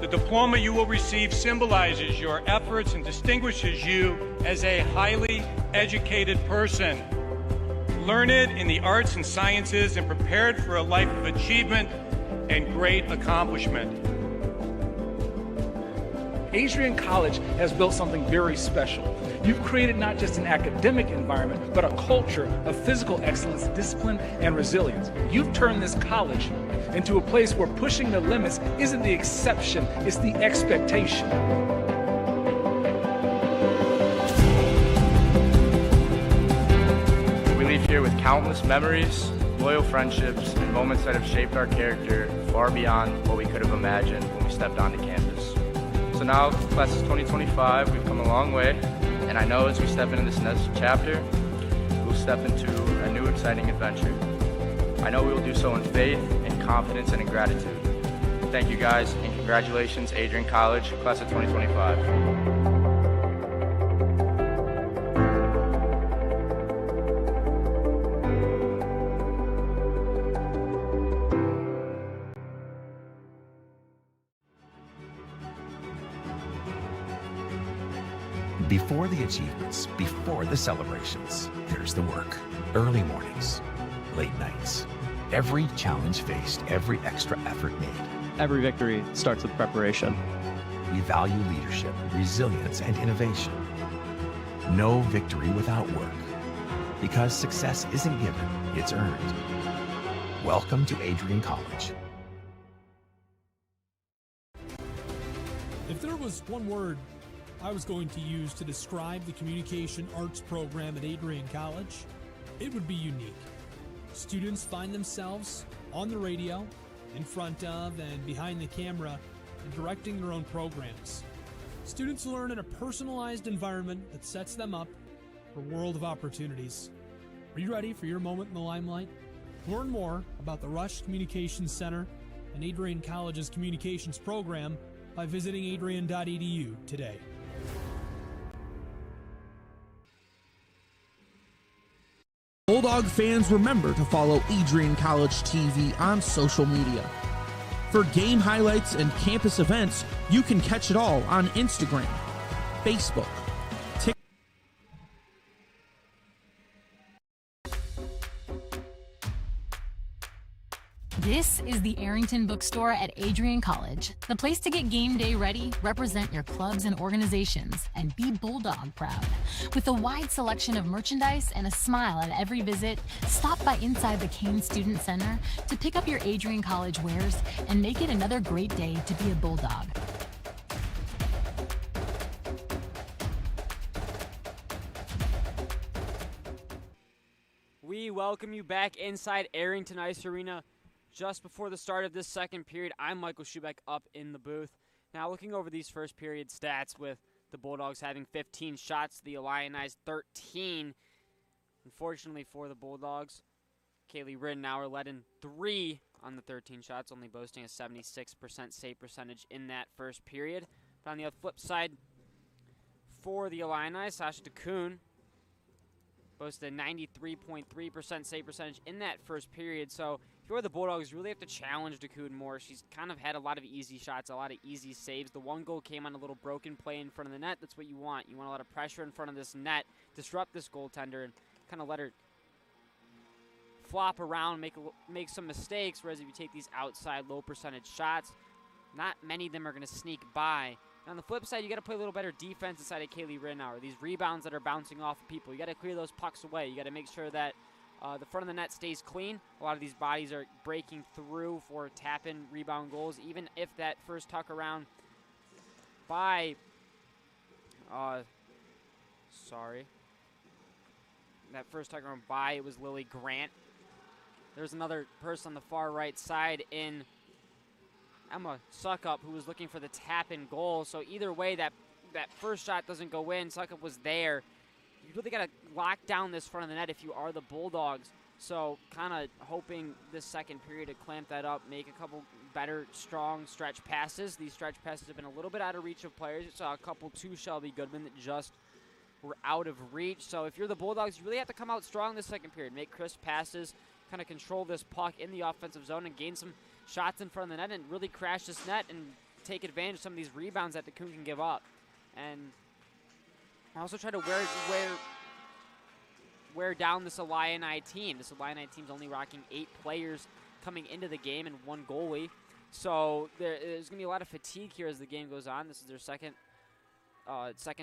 The diploma you will receive symbolizes your efforts and distinguishes you as a highly educated person, learned in the arts and sciences and prepared for a life of achievement and great accomplishment. Adrian College has built something very special. You've created not just an academic environment, but a culture of physical excellence, discipline, and resilience. You've turned this college into a place where pushing the limits isn't the exception, it's the expectation. We leave here with countless memories, loyal friendships, and moments that have shaped our character far beyond what we could have imagined when we stepped onto campus. So now, class of 2025, we've come a long way, and I know as we step into this next chapter, we'll step into a new exciting adventure. I know we will do so in faith, in confidence, and in gratitude. Thank you guys, and congratulations, Adrian College, class of 2025. Before the achievements, before the celebrations, there's the work. Early mornings, late nights. Every challenge faced, every extra effort made. Every victory starts with preparation. We value leadership, resilience, and innovation. No victory without work. Because success isn't given, it's earned. Welcome to Adrian College. If there was one word I was going to use to describe the communication arts program at Adrian College, it would be unique. Students find themselves on the radio, in front of and behind the camera, and directing their own programs. Students learn in a personalized environment that sets them up for a world of opportunities. Are you ready for your moment in the limelight? Learn more about the Rush Communications Center and Adrian College's communications program by visiting adrian.edu today. Bulldog fans, remember to follow Adrian College TV on social media. For game highlights and campus events, you can catch it all on Instagram, Facebook, TikTok. This is the Arrington Bookstore at Adrian College, the place to get game day ready, represent your clubs and organizations, and be Bulldog proud. With a wide selection of merchandise and a smile at every visit, stop by inside the Kane Student Center to pick up your Adrian College wares and make it another great day to be a Bulldog. We welcome you back inside Arrington Ice Arena. Just before the start of this second period, I'm Michael Schubeck up in the booth. Now looking over these first period stats with the Bulldogs having 15 shots, the Illini's 13. Unfortunately for the Bulldogs, Kaylee Rittenauer led in 3 on the 13 shots, only boasting a 76% save percentage in that first period. But on the flip side, for the Illini, Sasha DeKoon boasted a 93.3% save percentage in that first period. So if you're the Bulldogs, you really have to challenge DeKoon more. She's kind of had a lot of easy shots, a lot of easy saves. The one goal came on a little broken play in front of the net. That's what you want. You want a lot of pressure in front of this net, disrupt this goaltender, and kind of let her flop around, make some mistakes, whereas if you take these outside low percentage shots, not many of them are going to sneak by. And on the flip side, you got to play a little better defense inside of Kaylee Rittenauer. These rebounds that are bouncing off of people, you got to clear those pucks away. You got to make sure that the front of the net stays clean. A lot of these bodies are breaking through for tap-in rebound goals, even if that first tuck around by, that first tuck around by, it was Lily Grant. There's another person on the far right side in Emma Suckup, who was looking for the tap-in goal. So either way, that first shot doesn't go in. Suckup was there. You really got to lock down this front of the net if you are the Bulldogs. So kind of hoping this second period to clamp that up, make a couple better, strong stretch passes. These stretch passes have been a little bit out of reach of players. You saw a couple to Shelby Goodman that just were out of reach. So if you're the Bulldogs, you really have to come out strong this second period. Make crisp passes, kind of control this puck in the offensive zone and gain some shots in front of the net and really crash this net and take advantage of some of these rebounds that DeKoon can give up. And also try to wear down this Illini team. This Illini team's only rocking 8 players coming into the game and 1 goalie. So there's going to be a lot of fatigue here as the game goes on. This is their second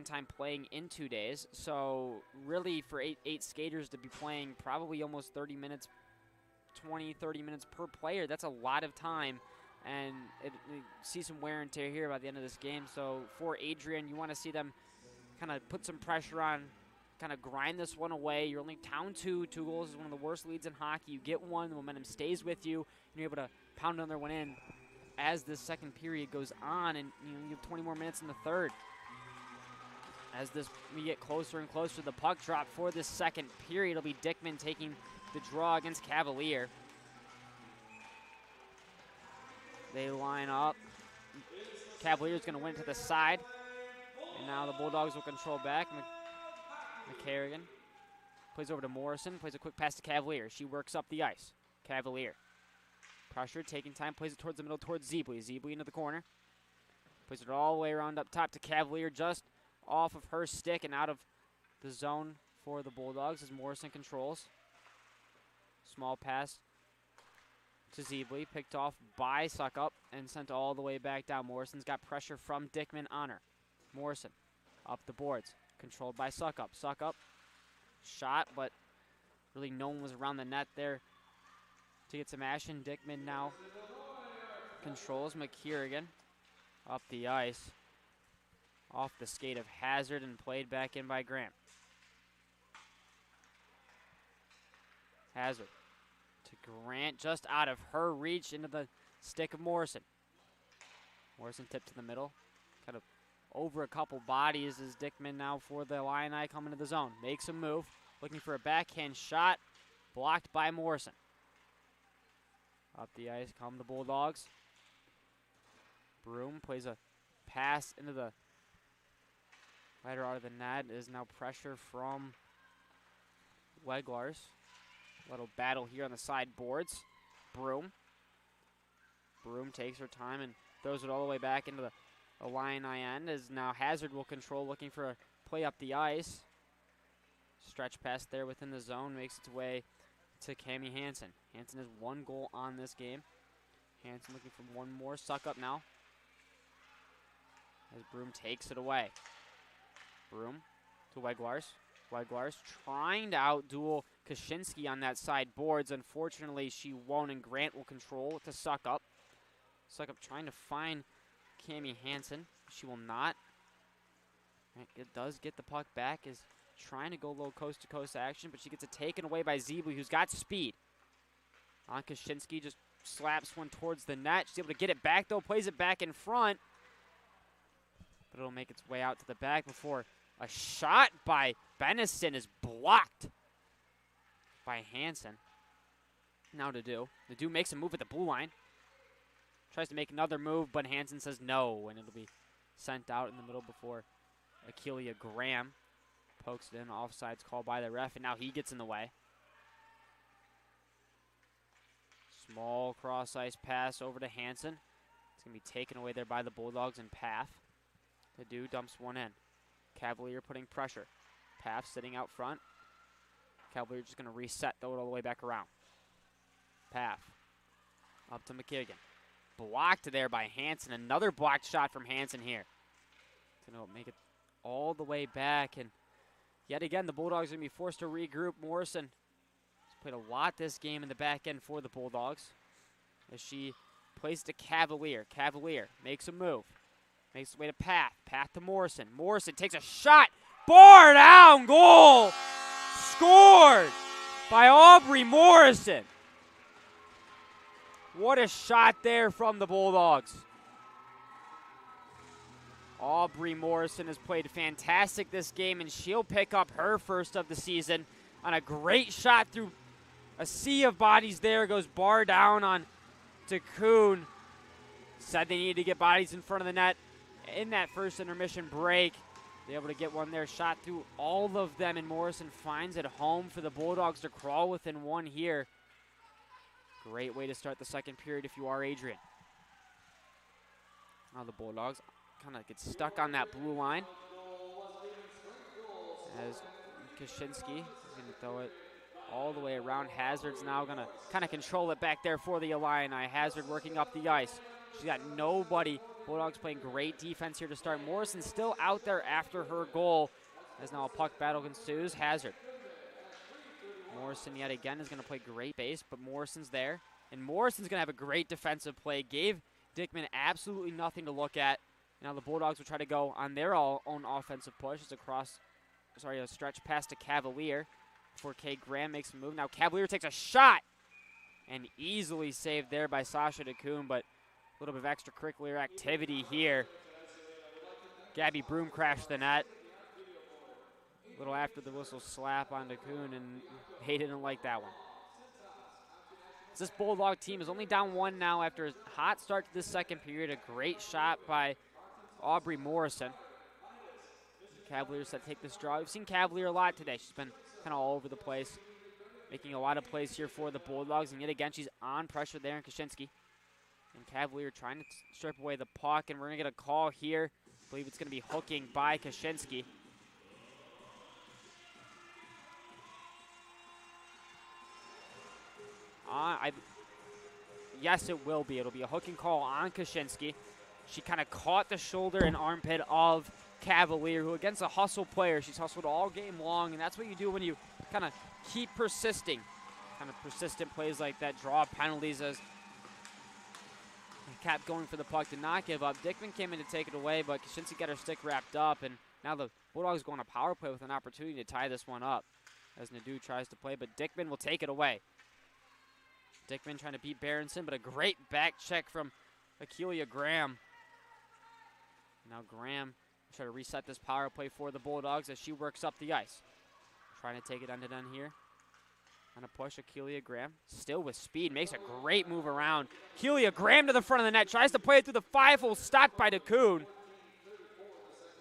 time playing in 2 days. So really for eight skaters to be playing probably almost 30 minutes, 20, 30 minutes per player, that's a lot of time. And you see some wear and tear here by the end of this game. So for Adrian, you want to see them kind of put some pressure on, kind of grind this one away. You're only down 2. 2 goals is one of the worst leads in hockey. You get one, the momentum stays with you, and you're able to pound another one in as this second period goes on, and you have 20 more minutes in the third. As we get closer and closer to the puck drop for this second period, it'll be Dickman taking the draw against Cavalier. They line up. Cavalier's going to win it to the side, and now the Bulldogs will control back. McCarrigan plays over to Morrison, plays a quick pass to Cavalier. She works up the ice. Cavalier. Pressure, taking time, plays it towards the middle, towards Zeebly. Zeebly into the corner. Plays it all the way around up top to Cavalier, just off of her stick and out of the zone for the Bulldogs as Morrison controls. Small pass to Zeebly, picked off by Suckup and sent all the way back down. Morrison's got pressure from Dickman on her. Morrison up the boards, controlled by Suckup. Suckup shot, but really no one was around the net there to get some action. Dickman now controls McKierrigan up the ice, off the skate of Hazard and played back in by Graham. Hazard to Grant, just out of her reach into the stick of Morrison. Morrison tipped to the middle, kind of over a couple bodies as Dickman now for the Illini coming to the zone. Makes a move, looking for a backhand shot, blocked by Morrison. Up the ice come the Bulldogs. Broom plays a pass into the right out of the net. Is now pressure from Weglars. Little battle here on the side boards. Broom takes her time and throws it all the way back into the Illini end. As now Hazard will control, looking for a play up the ice. Stretch pass there within the zone, makes its way to Cami Hansen. Hansen has 1 goal on this game. Hansen looking for one more. Suck up now as Broom takes it away. Broom to Weglars. Weglars trying to outduel Kaczynski on that side boards. Unfortunately, she won't, and Grant will control to Suck up. Suck up trying to find Cami Hansen. She will not. It does get the puck back, is trying to go low coast-to-coast action, but she gets it taken away by Zeebly, who's got speed. On Kaczynski, just slaps one towards the net. She's able to get it back, though, plays it back in front. But it'll make its way out to the back before a shot by Benison is blocked by Hansen. Now Nadeau. Nadeau makes a move at the blue line. Tries to make another move, but Hansen says no, and it'll be sent out in the middle before Akeelia Graham pokes it in. Offsides called by the ref, and now he gets in the way. Small cross-ice pass over to Hansen. It's going to be taken away there by the Bulldogs and Path. Nadeau dumps one in. Cavalier putting pressure. Path sitting out front. Cavalier just going to reset, throw it all the way back around. Path up to McKagan. Blocked there by Hansen. Another blocked shot from Hansen here. It's going to make it all the way back. And yet again, the Bulldogs are going to be forced to regroup. Morrison has played a lot this game in the back end for the Bulldogs as she plays to Cavalier. Cavalier makes a move. Makes its way to Path. Path to Morrison. Morrison takes a shot. Bar down goal. Scored by Aubrey Morrison. What a shot there from the Bulldogs. Aubrey Morrison has played fantastic this game, and she'll pick up her first of the season on a great shot through a sea of bodies there. Goes bar down on to Kuhn. Said they needed to get bodies in front of the net in that first intermission break. They're able to get one there, shot through all of them, and Morrison finds it home for the Bulldogs to crawl within one here. Great way to start the second period if you are Adrian. Now the Bulldogs kind of get stuck on that blue line as Kaczynski is going to throw it all the way around. Hazard's now going to kind of control it back there for the Illini. Hazard working up the ice. She's got nobody. Bulldogs playing great defense here to start. Morrison still out there after her goal, as now a puck battle ensues. Hazard. Morrison yet again is going to play great base, but Morrison's there. And Morrison's going to have a great defensive play. Gave Dickman absolutely nothing to look at. Now the Bulldogs will try to go on their own offensive push. It's a stretch pass to Cavalier before Kay Graham makes a move. Now Cavalier takes a shot and easily saved there by Sasha DeCoon, but a little bit of extracurricular activity here. Gabby Broom crashed the net. A little after the whistle slap on DeCoon, and they didn't like that one. This Bulldog team is only down 1 now after a hot start to this second period. A great shot by Aubrey Morrison. Cavaliers that take this draw. We've seen Cavalier a lot today. She's been kind of all over the place, making a lot of plays here for the Bulldogs. And yet again, she's on pressure there in Kaczynski. And Cavalier trying to strip away the puck, and we're going to get a call here. I believe it's going to be hooking by Kaczynski. Yes, it will be. It'll be a hooking call on Kaczynski. She kind of caught the shoulder and armpit of Cavalier, who against a hustle player, she's hustled all game long, and that's what you do when you kind of keep persisting. Kind of persistent plays like that, draw penalties as kept going for the puck, did not give up. Dickman came in to take it away, but Kaczynski got her stick wrapped up, and now the Bulldogs go on a power play with an opportunity to tie this one up as Nadeau tries to play, but Dickman will take it away. Dickman trying to beat Berenson, but a great back check from Akeelia Graham. Now Graham try to reset this power play for the Bulldogs as she works up the ice. Trying to take it end-to-end here. On a push, Akeelia Graham, still with speed, makes a great move around. Akeelia Graham to the front of the net, tries to play it through the 5-hole, stopped by DeCoon.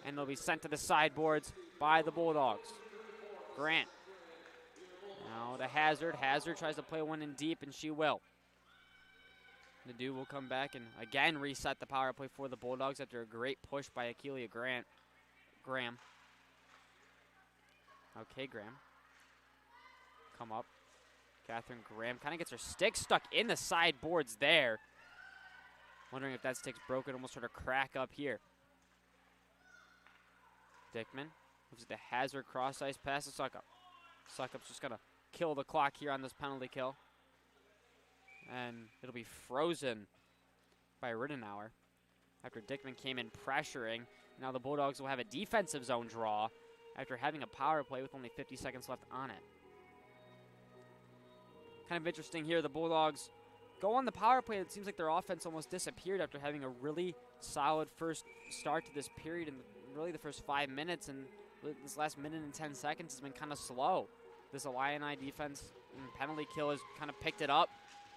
And it'll be sent to the sideboards by the Bulldogs. Grant. Now to Hazard. Hazard tries to play one in deep, and she will. Nadeau will come back and again reset the power play for the Bulldogs after a great push by Akeelia Graham. Okay, Graham. Come up. Catherine Graham kind of gets her stick stuck in the sideboards there. Wondering if that stick's broken. Almost sort of crack up here. Dickman moves it to Hazard, cross ice pass to Suckup. Suckup's just going to kill the clock here on this penalty kill. And it'll be frozen by Rittenauer after Dickman came in pressuring. Now the Bulldogs will have a defensive zone draw after having a power play with only 50 seconds left on it. Kind of interesting here, the Bulldogs go on the power play. It seems like their offense almost disappeared after having a really solid first start to this period, and really the first 5 minutes, and this last minute and 10 seconds has been kind of slow. This Illini defense and penalty kill has kind of picked it up.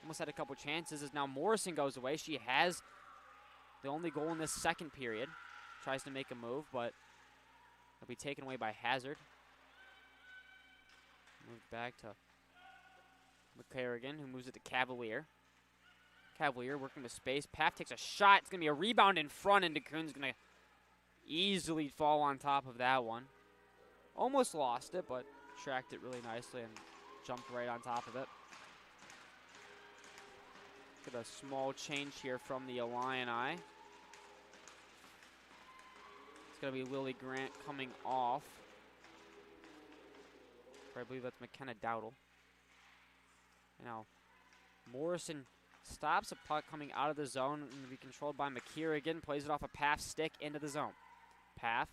Almost had a couple chances as now Morrison goes away. She has the only goal in this second period. Tries to make a move, but it'll be taken away by Hazard. Moved back to McCarrigan, who moves it to Cavalier. Cavalier working with space. Paff takes a shot. It's going to be a rebound in front, and DeCoon's going to easily fall on top of that one. Almost lost it, but tracked it really nicely and jumped right on top of it. Get a small change here from the Illini. It's going to be Lily Grant coming off. I believe that's McKenna Dowdle. Now, Morrison stops a puck coming out of the zone and will be controlled by McKierrigan. Plays it off a Paff's stick into the zone. Paff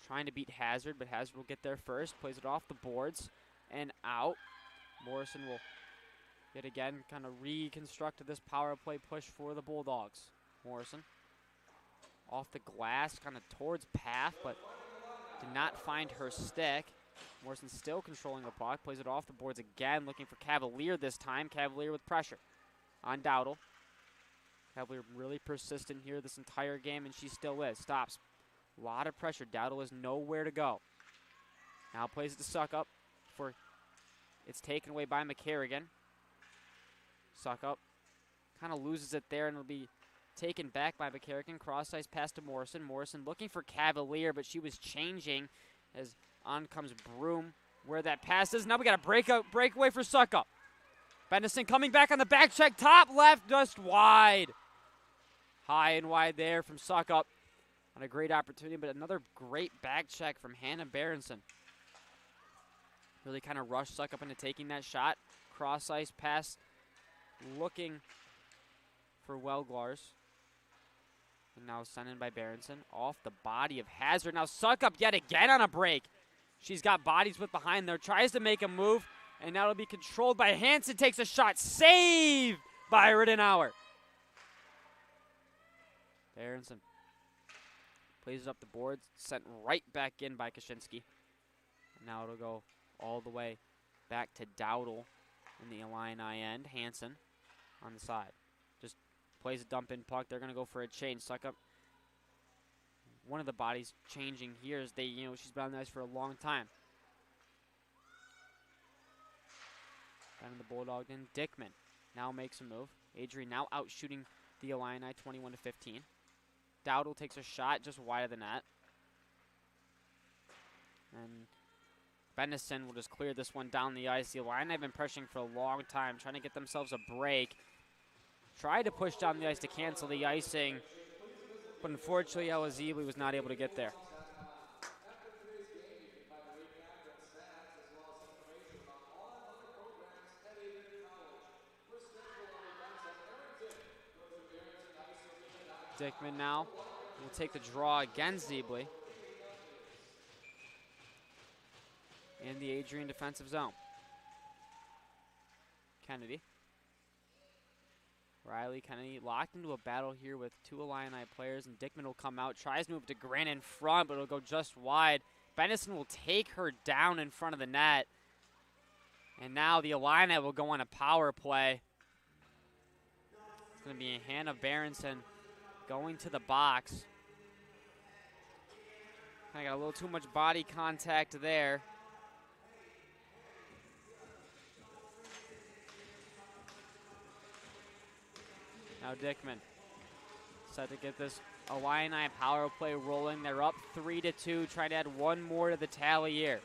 trying to beat Hazard, but Hazard will get there first. Plays it off the boards and out. Morrison will yet again kind of reconstruct this power play push for the Bulldogs. Morrison off the glass, kind of towards Paff, but did not find her stick. Morrison still controlling the puck, plays it off the boards again, looking for Cavalier this time. Cavalier with pressure on Dowdle. Cavalier really persistent here this entire game, and she still is. Stops. A lot of pressure. Dowdle has nowhere to go. Now plays it to Suckup. It's taken away by McCarrigan. Suckup kind of loses it there, and it'll be taken back by McCarrigan. Cross-ice pass to Morrison. Morrison looking for Cavalier, but she was changing as on comes Broom where that pass is. Now we got a breakaway for Suckup. Bennison coming back on the back check, top left, just wide. High and wide there from Suckup. On a great opportunity, but another great back check from Hannah Berenson. Really kind of rushed Suckup into taking that shot. Cross ice pass, looking for Welglars. And now sent in by Berenson. Off the body of Hazard. Now Suckup yet again on a break. She's got bodies with behind there. Tries to make a move. And now it'll be controlled by Hansen. Takes a shot. Saved by Rittenauer. Berenson plays it up the boards. Sent right back in by Kaczynski. And now it'll go all the way back to Dowdle in the Illini end. Hansen on the side. Just plays a dump-in puck. They're going to go for a change. Suckup. One of the bodies changing here is she's been on the ice for a long time. Down in the Bulldog end. Dickman now makes a move. Adrian now out shooting the Illini 21-15. Dowdle takes a shot just wide of the net. And Bennison will just clear this one down the ice. The Illini have been pressuring for a long time, trying to get themselves a break. Tried to push down the ice to cancel the icing, but unfortunately Ella Zeebly was not able to get there. Dickman now will take the draw against Zeebly in the Adrian defensive zone. Kennedy. Riley Kennedy locked into a battle here with two Illini players, and Dickman will come out, tries to move to Grant in front, but it'll go just wide. Bennison will take her down in front of the net. And now the Illini will go on a power play. It's going to be Hannah Berenson going to the box. I got a little too much body contact there. Now Dickman set to get this Illini power play rolling. They're up 3-2, trying to add one more to the tally here.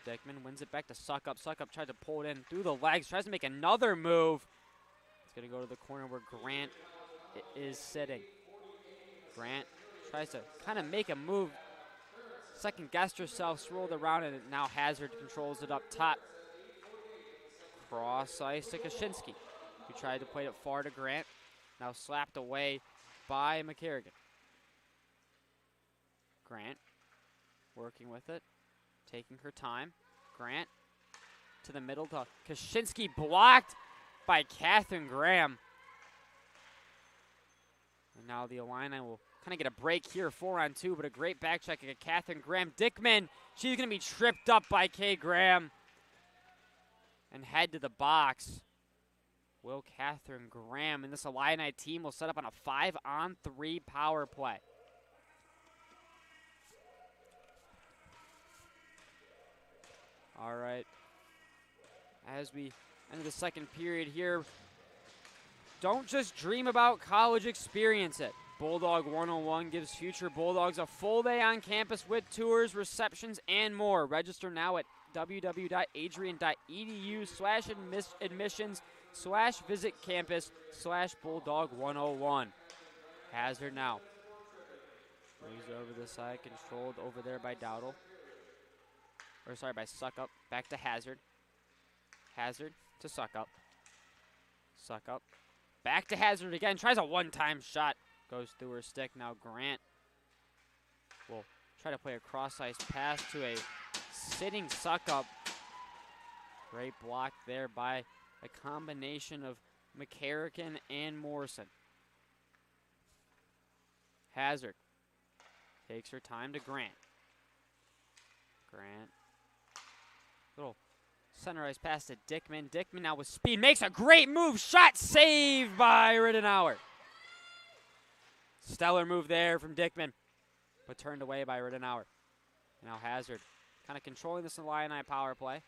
Dickman wins it back to Suckup. Suckup tried to pull it in through the legs, tries to make another move. It's going to go to the corner where Grant is sitting. Grant tries to kind of make a move, second guessed herself, swirled around, and now Hazard controls it up top. Cross ice to Kaczynski, who tried to play it far to Grant. Now slapped away by McCarrigan. Grant working with it, taking her time. Grant to the middle to Kaczynski, blocked by Catherine Graham. And now the Illini will kind of get a break here, 4-on-2, but a great back check at Catherine Graham. Dickman, she's going to be tripped up by Kay Graham and head to the box. Will Catherine Graham and this Illini team will set up on a 5-on-3 power play. All right. As we enter the second period here, don't just dream about college, experience it. Bulldog 101 gives future Bulldogs a full day on campus with tours, receptions, and more. Register now at www.adrian.edu/admissions/visit campus/Bulldog101. Hazard now. Moves over the side, controlled over there by Dowdle. Or sorry, by Suckup. Back to Hazard. Hazard to Suckup. Suckup. Back to Hazard again. Tries a one-time shot. Goes through her stick. Now Grant will try to play a cross-ice pass to a sitting Suckup. Great block there by a combination of McCarrigan and Morrison. Hazard takes her time to Grant. Grant. Little center ice pass to Dickman. Dickman now with speed. Makes a great move. Shot saved by Rittenauer. Stellar move there from Dickman, but turned away by Rittenauer. Now Hazard kind of controlling this Illini power play.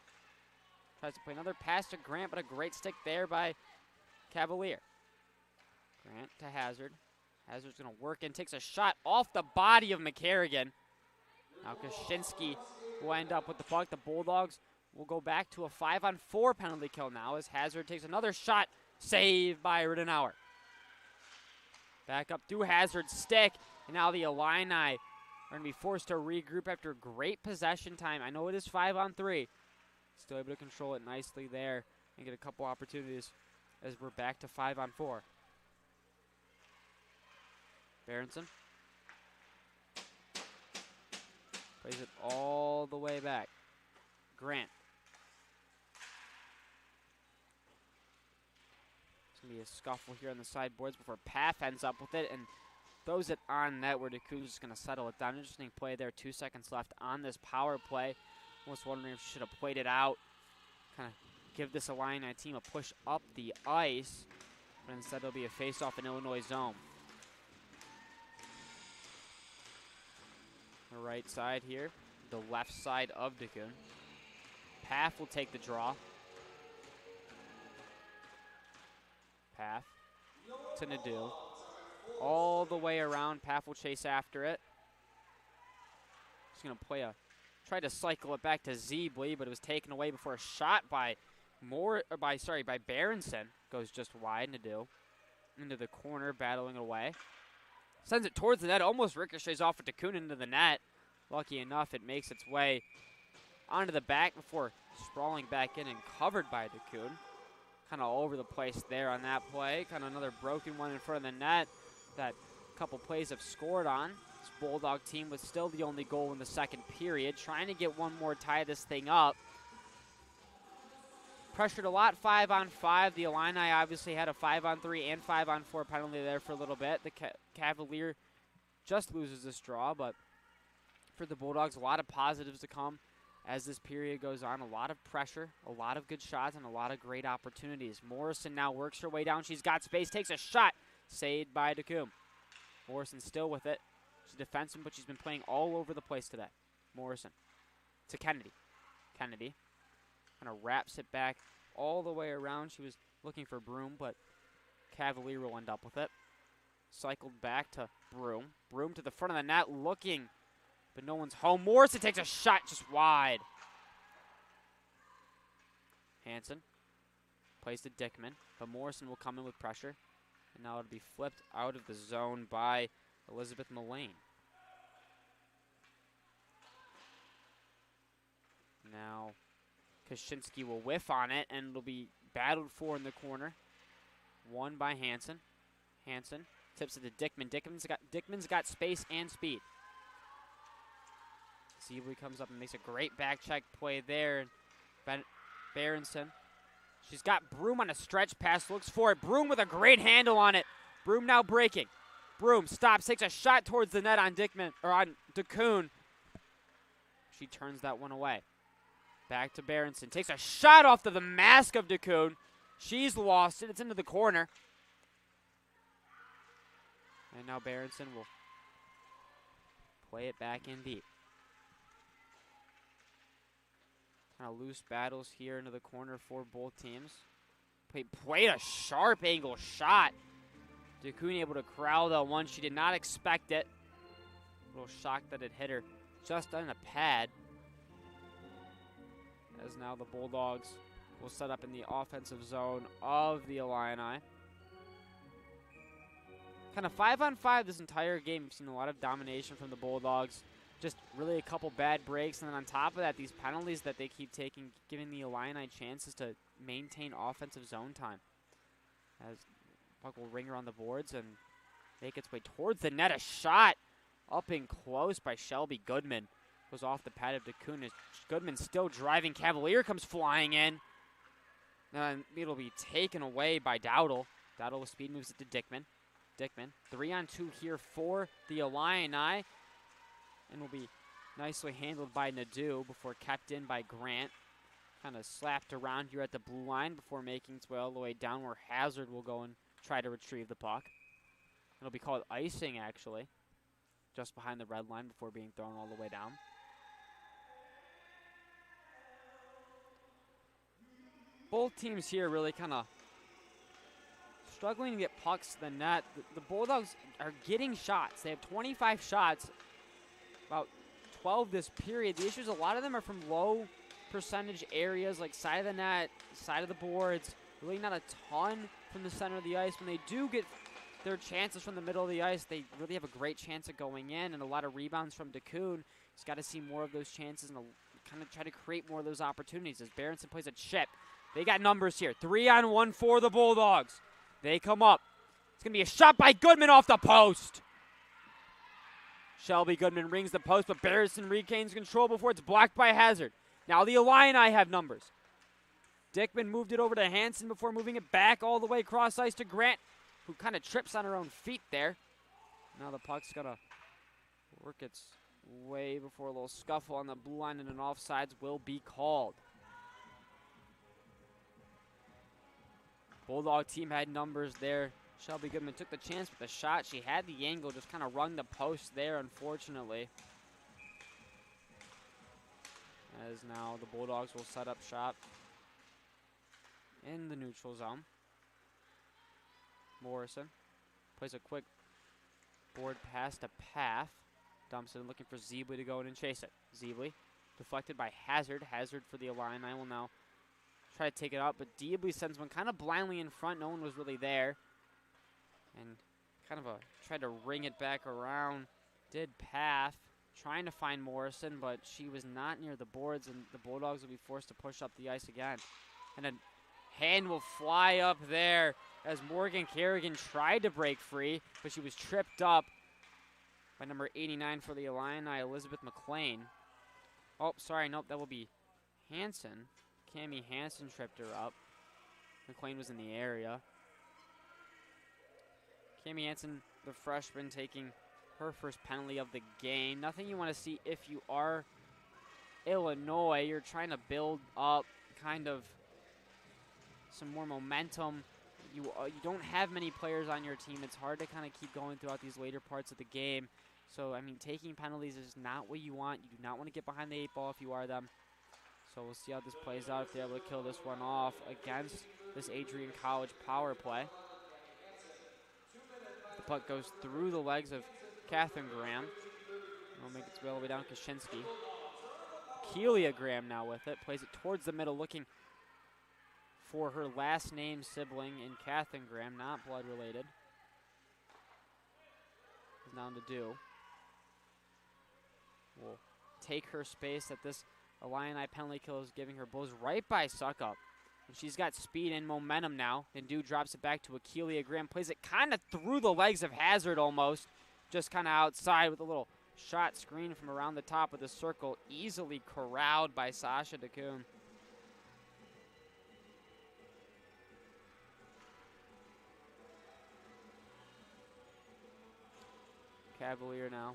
Tries to play another pass to Grant, but a great stick there by Cavalier. Grant to Hazard. Hazard's going to work in, takes a shot off the body of McCarrigan. Now Kaczynski will end up with the puck. The Bulldogs We'll go back to a 5-on-4 penalty kill now as Hazard takes another shot. Saved by Rittenauer. Back up through Hazard's stick. And now the Illini are going to be forced to regroup after great possession time. I know it is 5-on-3. Still able to control it nicely there and get a couple opportunities as we're back to 5-on-4. Berenson plays it all the way back. Grant. It's going to be a scuffle here on the sideboards before Paff ends up with it and throws it on net where DeCoon's just going to settle it down. Interesting play there. 2 seconds left on this power play. Almost wondering if she should have played it out. Kind of give this Illini team a push up the ice. But instead it'll be a face-off in Illinois zone. The right side here. The left side of DeCoon. Paff will take the draw. Paff to Nadeau. All the way around. Paff will chase after it. He's going to play try to cycle it back to Zeebly, but it was taken away before a shot by Berenson. Goes just wide. Nadeau into the corner, battling it away. Sends it towards the net. Almost ricochets off of DeCoon into the net. Lucky enough, it makes its way onto the back before sprawling back in and covered by DeCoon. Kind of all over the place there on that play. Kind of another broken one in front of the net that a couple plays have scored on. This Bulldog team was still the only goal in the second period. Trying to get one more, tie this thing up. Pressured a lot 5-on-5. The Illini obviously had a 5-on-3 and 5-on-4 penalty there for a little bit. The Cavalier just loses this draw, but for the Bulldogs, a lot of positives to come as this period goes on. A lot of pressure, a lot of good shots, and a lot of great opportunities. Morrison now works her way down. She's got space, takes a shot. Saved by DeCoon. Morrison still with it. She's defensive, but she's been playing all over the place today. Morrison to Kennedy. Kennedy kind of wraps it back all the way around. She was looking for Broom, but Cavalier will end up with it. Cycled back to Broom. Broom to the front of the net looking, but no one's home. Morrison takes a shot just wide. Hanson plays to Dickman, but Morrison will come in with pressure. And now it'll be flipped out of the zone by Elizabeth Mullane. Now Kaczynski will whiff on it, and it'll be battled for in the corner. Won by Hanson. Hanson tips it to Dickman. Dickman's got space and speed. Zeebly comes up and makes a great back check play there. Berenson. She's got Broom on a stretch pass, looks for it. Broom with a great handle on it. Broom now breaking. Broom stops, takes a shot towards the net on DeCoon. She turns that one away. Back to Berenson. Takes a shot off to the mask of DeCoon. She's lost it. It's into the corner. And now Berenson will play it back in deep. Kind of loose battles here into the corner for both teams. Played a sharp angle shot. DeCoon able to corral that one. She did not expect it. A little shocked that it hit her just on the pad. As now the Bulldogs will set up in the offensive zone of the Illini. Kind of 5-on-5 this entire game. We've seen a lot of domination from the Bulldogs. Just really a couple bad breaks, and then on top of that, these penalties that they keep taking, giving the Illini chances to maintain offensive zone time. As puck will ring around the boards and make its way towards the net. A shot up and close by Shelby Goodman. Goes off the pad of DeCoon. Goodman still driving. Cavalier comes flying in. And it'll be taken away by Dowdle. Dowdle with speed moves it to Dickman. Dickman, 3-on-2 here for the Illini. And will be nicely handled by Nadeau before kept in by Grant. Kind of slapped around here at the blue line before making its way all the way down where Hazard will go and try to retrieve the puck. It'll be called icing, actually, just behind the red line before being thrown all the way down. Both teams here really kind of struggling to get pucks to the net. The Bulldogs are getting shots. They have 25 shots, about 12 this period. The issue is a lot of them are from low percentage areas like side of the net, side of the boards. Really not a ton from the center of the ice. When they do get their chances from the middle of the ice, they really have a great chance of going in, and a lot of rebounds from DeCoon. He's got to see more of those chances and kind of try to create more of those opportunities as Berenson plays a chip. They got numbers here. 3-on-1 for the Bulldogs. They come up. It's going to be a shot by Goodman off the post. Shelby Goodman rings the post, but Berenson regains control before it's blocked by Hazard. Now the Illini have numbers. Dickman moved it over to Hansen before moving it back all the way across ice to Grant, who kind of trips on her own feet there. Now the puck's going to work its way before a little scuffle on the blue line, and an offsides will be called. Bulldog team had numbers there. Shelby Goodman took the chance with the shot. She had the angle, just kind of rung the post there, unfortunately. As now the Bulldogs will set up shop in the neutral zone. Morrison plays a quick board pass to Path. Dumps it in, looking for Zeebly to go in and chase it. Zeebly deflected by Hazard. Hazard for the Illini will now try to take it out, but Zeebly sends one kind of blindly in front. No one was really there. And kind of tried to ring it back around. Did Path, trying to find Morrison, but she was not near the boards, and the Bulldogs will be forced to push up the ice again. And a hand will fly up there as Morgan Kerrigan tried to break free, but she was tripped up by number 89 for the Illini, Elizabeth McLean. Oh, sorry, nope, that will be Hansen. Cammie Hansen tripped her up. McLean was in the area. Cammie Hansen, the freshman, taking her first penalty of the game. Nothing you want to see if you are Illinois. You're trying to build up kind of some more momentum. You don't have many players on your team. It's hard to kind of keep going throughout these later parts of the game. So, I mean, taking penalties is not what you want. You do not want to get behind the 8 ball if you are them. So we'll see how this plays out, if they're able to kill this one off against this Adrian College power play. The puck goes through the legs of Catherine Graham. It'll make its way all the way down Kaczynski. Keelia Graham now with it. Plays it towards the middle, looking for her last name sibling in Catherine Graham, not blood related. Is down to do. Will take her space that this Illini penalty kill is giving her. Blows right by Suckup. And she's got speed and momentum now. And Dew drops it back to Akeelia Graham. Plays it kind of through the legs of Hazard almost. Just kind of outside with a little shot screen from around the top of the circle. Easily corralled by Sasha DeCoon. Cavalier now.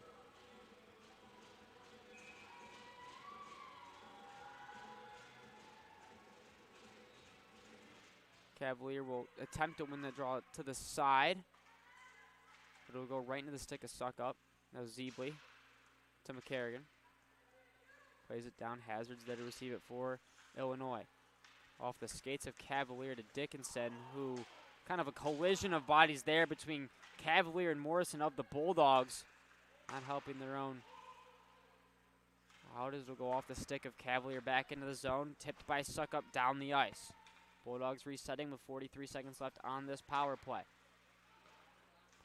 Cavalier will attempt to win the draw to the side. But it'll go right into the stick of Suckup. Now Zeebly to McCarrigan. Plays it down. Hazard's there to receive it for Illinois. Off the skates of Cavalier to Dickinson, who kind of a collision of bodies there between Cavalier and Morrison of the Bulldogs. Not helping their own. Out as it'll go off the stick of Cavalier back into the zone. Tipped by Suckup down the ice. Bulldogs resetting with 43 seconds left on this power play.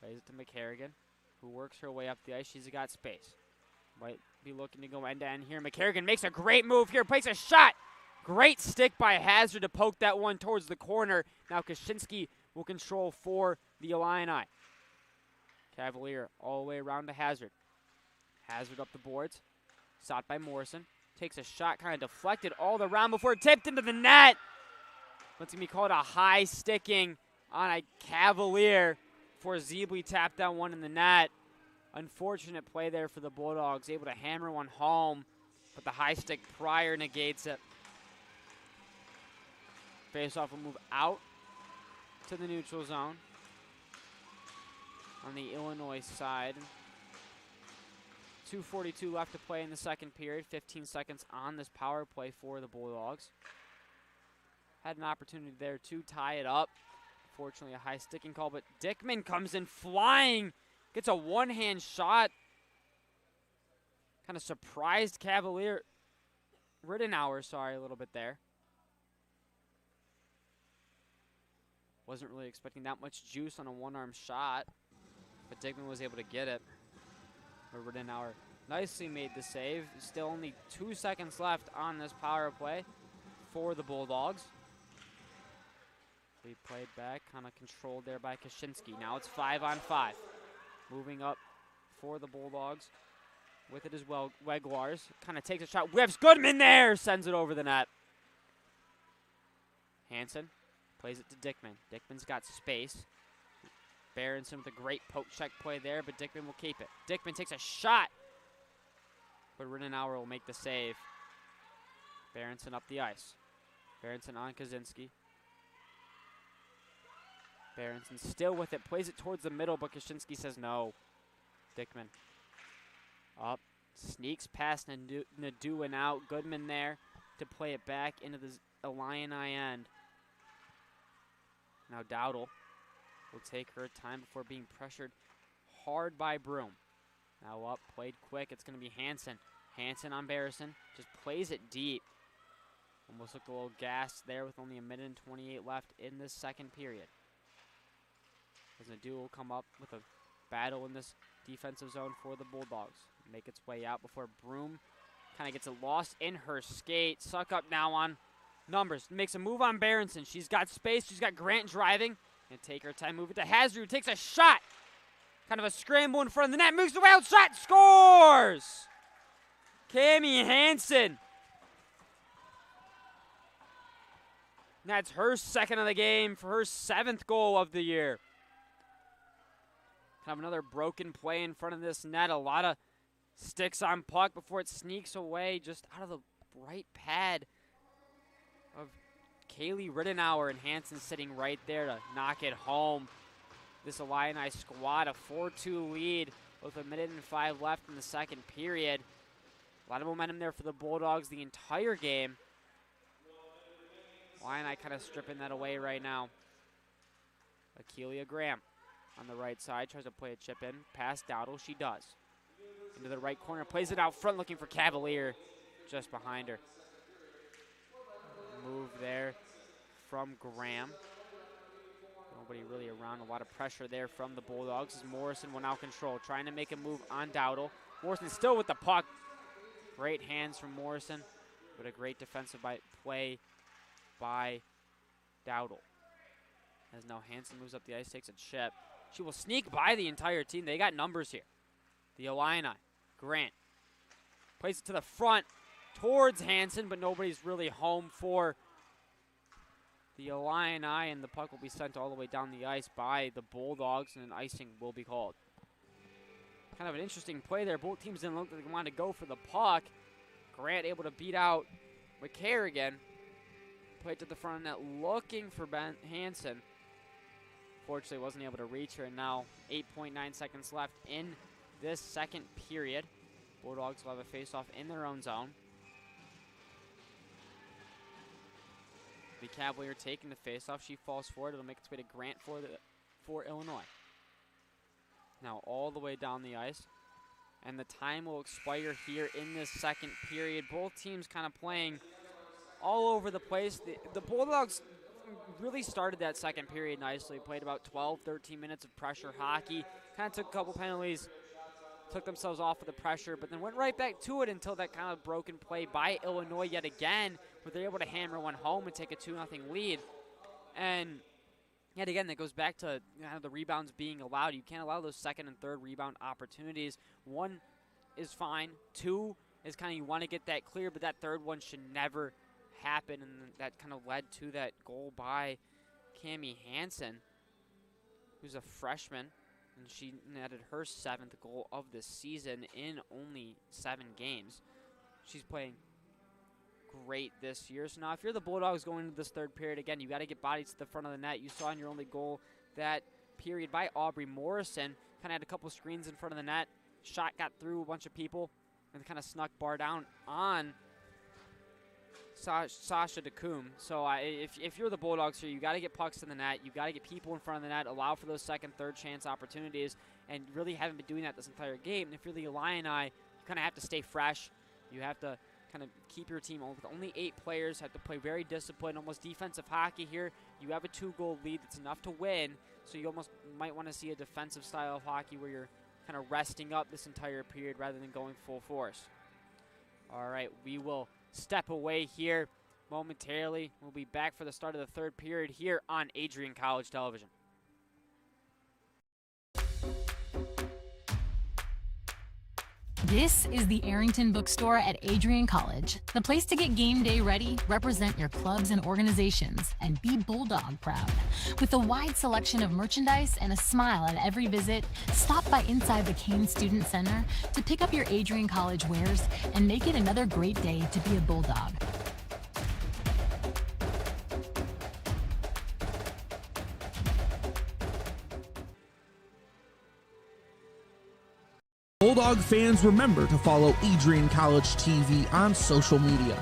Plays it to McCarrigan, who works her way up the ice. She's got space. Might be looking to go end-to-end here. McCarrigan makes a great move here. Plays a shot. Great stick by Hazard to poke that one towards the corner. Now Kaczynski will control for the Illini. Cavalier all the way around to Hazard. Hazard up the boards. Shot by Morrison. Takes a shot, kind of deflected all around before tipped into the net. It's going to be called a high sticking on a Cavalier for Zeebly tapped that one in the net. Unfortunate play there for the Bulldogs. Able to hammer one home, but the high stick prior negates it. Face-off will move out to the neutral zone on the Illinois side. 2:42 left to play in the second period. 15 seconds on this power play for the Bulldogs. Had an opportunity there to tie it up. Fortunately, a high sticking call, but Dickman comes in flying. Gets a one-hand shot. Kind of surprised Cavalier. Riddenauer, sorry, a little bit there. Wasn't really expecting that much juice on a one-arm shot, but Dickman was able to get it. But Riddenauer nicely made the save. Still only 2 seconds left on this power play for the Bulldogs. We played back, kind of controlled there by Kaczynski. Now it's 5-on-5. Moving up for the Bulldogs. With it as well, Wegwars kind of takes a shot, whips Goodman there, sends it over the net. Hansen plays it to Dickman. Dickman's got space. Berenson with a great poke check play there, but Dickman will keep it. Dickman takes a shot, but Riddenauer will make the save. Berenson up the ice. Berenson on Kaczynski. Berenson still with it, plays it towards the middle, but Kaczynski says no. Dickman up, sneaks past Nadeau and out. Goodman there to play it back into the Illini end. Now Dowdle will take her time before being pressured hard by Broom. Now up, played quick. It's going to be Hansen. Hansen on Berenson, just plays it deep. Almost looked a little gassed there with only 1:28 left in this second period. As Nadeau will come up with a battle in this defensive zone for the Bulldogs. Make its way out before Broom kind of gets it lost in her skate. Suck up now on numbers. Makes a move on Berenson. She's got space. She's got Grant driving. And take her time. Move it to Hazard. Takes a shot. Kind of a scramble in front of the net. Moves the wild shot. Scores! Cami Hansen. That's her second of the game for her 7th goal of the year. Kind of another broken play in front of this net. A lot of sticks on puck before it sneaks away just out of the right pad of Kaylee Riddenauer, and Hansen sitting right there to knock it home. This Illini squad, a 4-2 lead with 1:05 left in the second period. A lot of momentum there for the Bulldogs the entire game. Illini kind of stripping that away right now. Akeelia Graham on the right side, tries to play a chip in. Past Dowdle, she does. Into the right corner, plays it out front, looking for Cavalier just behind her. Move there from Graham. Nobody really around, a lot of pressure there from the Bulldogs as Morrison will now control, trying to make a move on Dowdle. Morrison still with the puck. Great hands from Morrison, but a great defensive play by Dowdle. As now Hansen moves up the ice, takes a chip. She will sneak by the entire team. They got numbers here. The Illini. Grant plays it to the front towards Hansen, but nobody's really home for the Illini, and the puck will be sent all the way down the ice by the Bulldogs, and an icing will be called. Kind of an interesting play there. Both teams didn't look like they wanted to go for the puck. Grant able to beat out McCarrigan. Played to the front of net looking for Ben Hansen. Fortunately, wasn't able to reach her, and now 8.9 seconds left in this second period. Bulldogs will have a face-off in their own zone. The Cavalier taking the face-off. She falls forward. It'll make its way to Grant for Illinois. Now all the way down the ice. And the time will expire here in this second period. Both teams kind of playing all over the place. The Bulldogs really started that second period nicely. Played about 12, 13 minutes of pressure hockey. Kind of took a couple penalties. Took themselves off of the pressure, but then went right back to it until that kind of broken play by Illinois yet again, where they're able to hammer one home and take a 2-0 lead. And yet again, that goes back to the rebounds being allowed. You can't allow those second and third rebound opportunities. One is fine. Two is kind of you want to get that clear, but that third one should never happen, and that kind of led to that goal by Cami Hansen, who's a freshman. And she netted her 7th goal of the season in only 7 games. She's playing great this year. So now if you're the Bulldogs going into this third period, again, you got to get bodies to the front of the net. You saw in your only goal that period by Aubrey Morrison. Kind of had a couple screens in front of the net. Shot got through a bunch of people and kind of snuck bar down on Sasha DeCoom. So if you're the Bulldogs here, you got to get pucks in the net. You got to get people in front of the net, allow for those second, third chance opportunities, and really haven't been doing that this entire game. And if you're the Illini, you kind of have to stay fresh. You have to kind of keep your team with only 8 players, have to play very disciplined, almost defensive hockey here. You have a 2-goal lead that's enough to win, so you almost might want to see a defensive style of hockey where you're kind of resting up this entire period rather than going full force. All right, we will step away here momentarily. We'll be back for the start of the third period here on Adrian College Television. This is the Arrington Bookstore at Adrian College, the place to get game day ready, represent your clubs and organizations, and be Bulldog proud. With a wide selection of merchandise and a smile at every visit, stop by inside the Kane Student Center to pick up your Adrian College wares and make it another great day to be a Bulldog. Bulldog fans, remember to follow Adrian College TV on social media.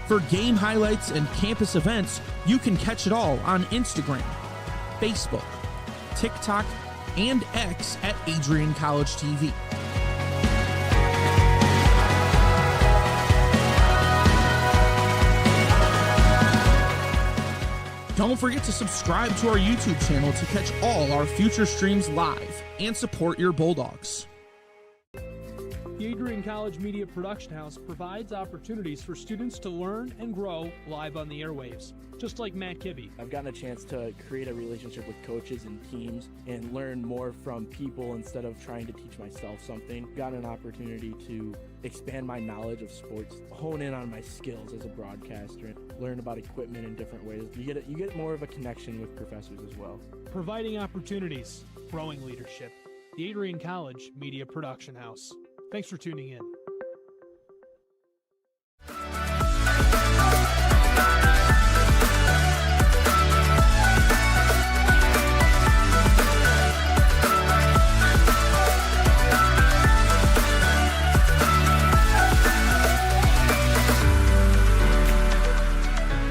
For game highlights and campus events, you can catch it all on Instagram, Facebook, TikTok, and X at AdrianCollegeTV. Don't forget to subscribe to our YouTube channel to catch all our future streams live and support your Bulldogs. The Adrian College Media Production House provides opportunities for students to learn and grow live on the airwaves, just like Matt Kibbe. I've gotten a chance to create a relationship with coaches and teams and learn more from people instead of trying to teach myself something. Got an opportunity to expand my knowledge of sports, hone in on my skills as a broadcaster, learn about equipment in different ways. You get more of a connection with professors as well. Providing opportunities, growing leadership. The Adrian College Media Production House. Thanks for tuning in.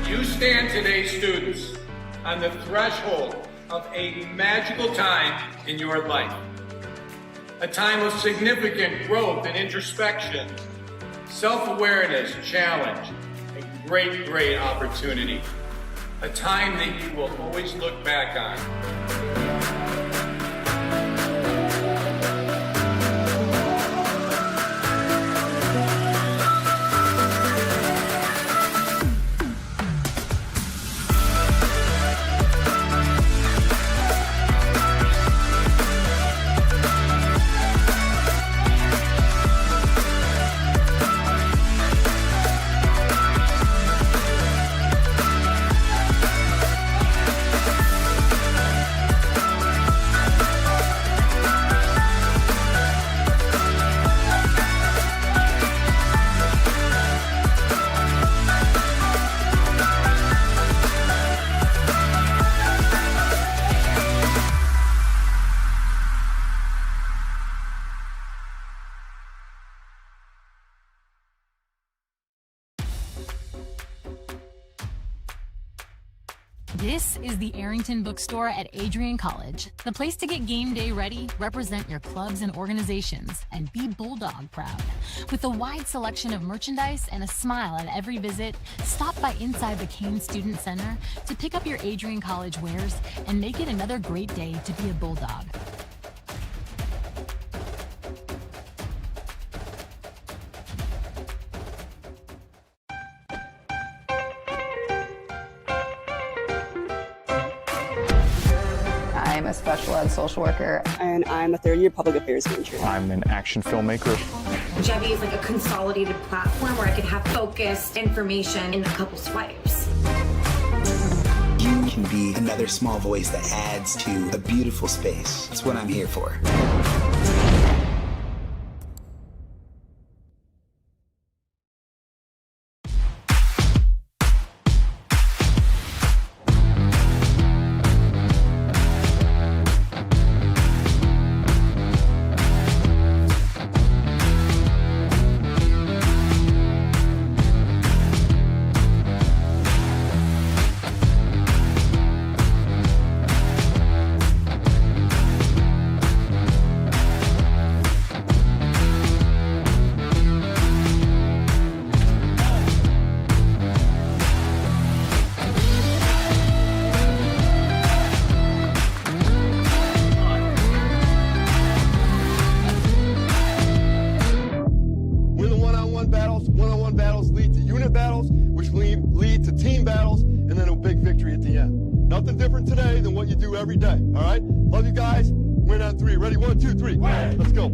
You stand today, students, on the threshold of a magical time in your life. A time of significant growth and introspection, self-awareness, challenge, and great opportunity. A time that you will always look back on. This is the Arrington Bookstore at Adrian College, the place to get game day ready, represent your clubs and organizations, and be Bulldog proud. With a wide selection of merchandise and a smile at every visit, stop by inside the Kane Student Center to pick up your Adrian College wares and make it another great day to be a Bulldog. I'm a special ed social worker. And I'm a third-year public affairs major. I'm an action filmmaker. Jevi is like a consolidated platform where I could have focused information in a couple swipes. You can be another small voice that adds to a beautiful space. That's what I'm here for. one-on-one battles lead to unit battles, which lead to team battles, and then a big victory at the end. Nothing different today than what you do every day, all right? Love you guys. Win on three. Ready? 1, 2, 3. Let's go.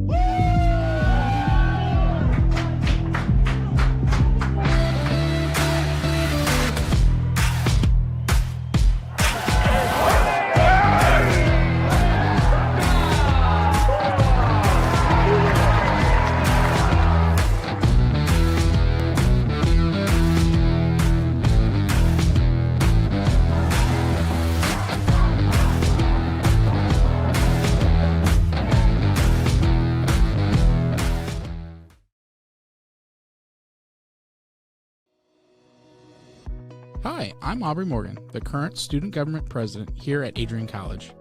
Hi, I'm Aubrey Morgan, the current student government president here at Adrian College.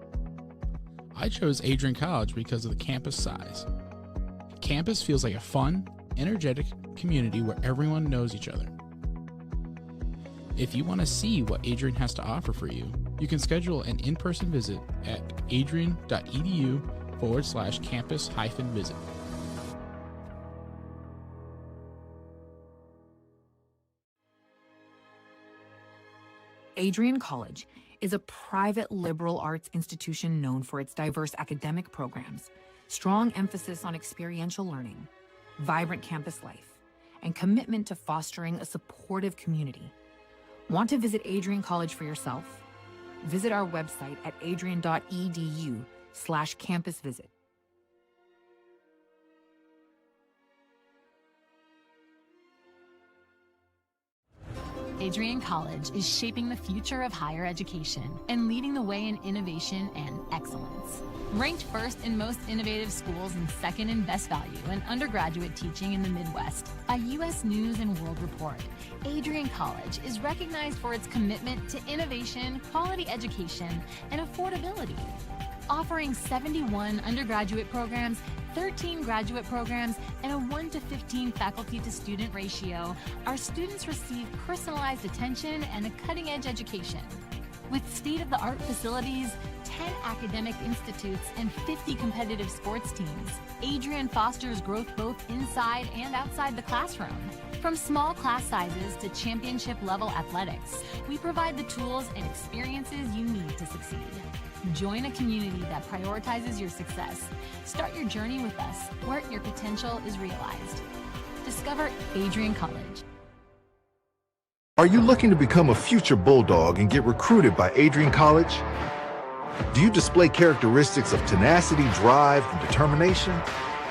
I chose Adrian College because of the campus size. Campus feels like a fun, energetic community where everyone knows each other. If you want to see what Adrian has to offer for you, you can schedule an in-person visit at adrian.edu/campus-visit. Adrian College is a private liberal arts institution known for its diverse academic programs, strong emphasis on experiential learning, vibrant campus life, and commitment to fostering a supportive community. Want to visit Adrian College for yourself? Visit our website at adrian.edu/campus-visit. Adrian College is shaping the future of higher education and leading the way in innovation and excellence. Ranked first in most innovative schools and second in best value in undergraduate teaching in the Midwest by U.S. News & World Report, Adrian College is recognized for its commitment to innovation, quality education, and affordability. Offering 71 undergraduate programs, 13 graduate programs, and a 1-to-15 faculty-to-student ratio, our students receive personalized attention and a cutting-edge education. With state-of-the-art facilities, 10 academic institutes, and 50 competitive sports teams, Adrian fosters growth both inside and outside the classroom. From small class sizes to championship-level athletics, we provide the tools and experiences you need to succeed. Join a community that prioritizes your success. Start your journey with us, where your potential is realized. Discover Adrian College. Are you looking to become a future Bulldog and get recruited by Adrian College? Do you display characteristics of tenacity, drive, and determination?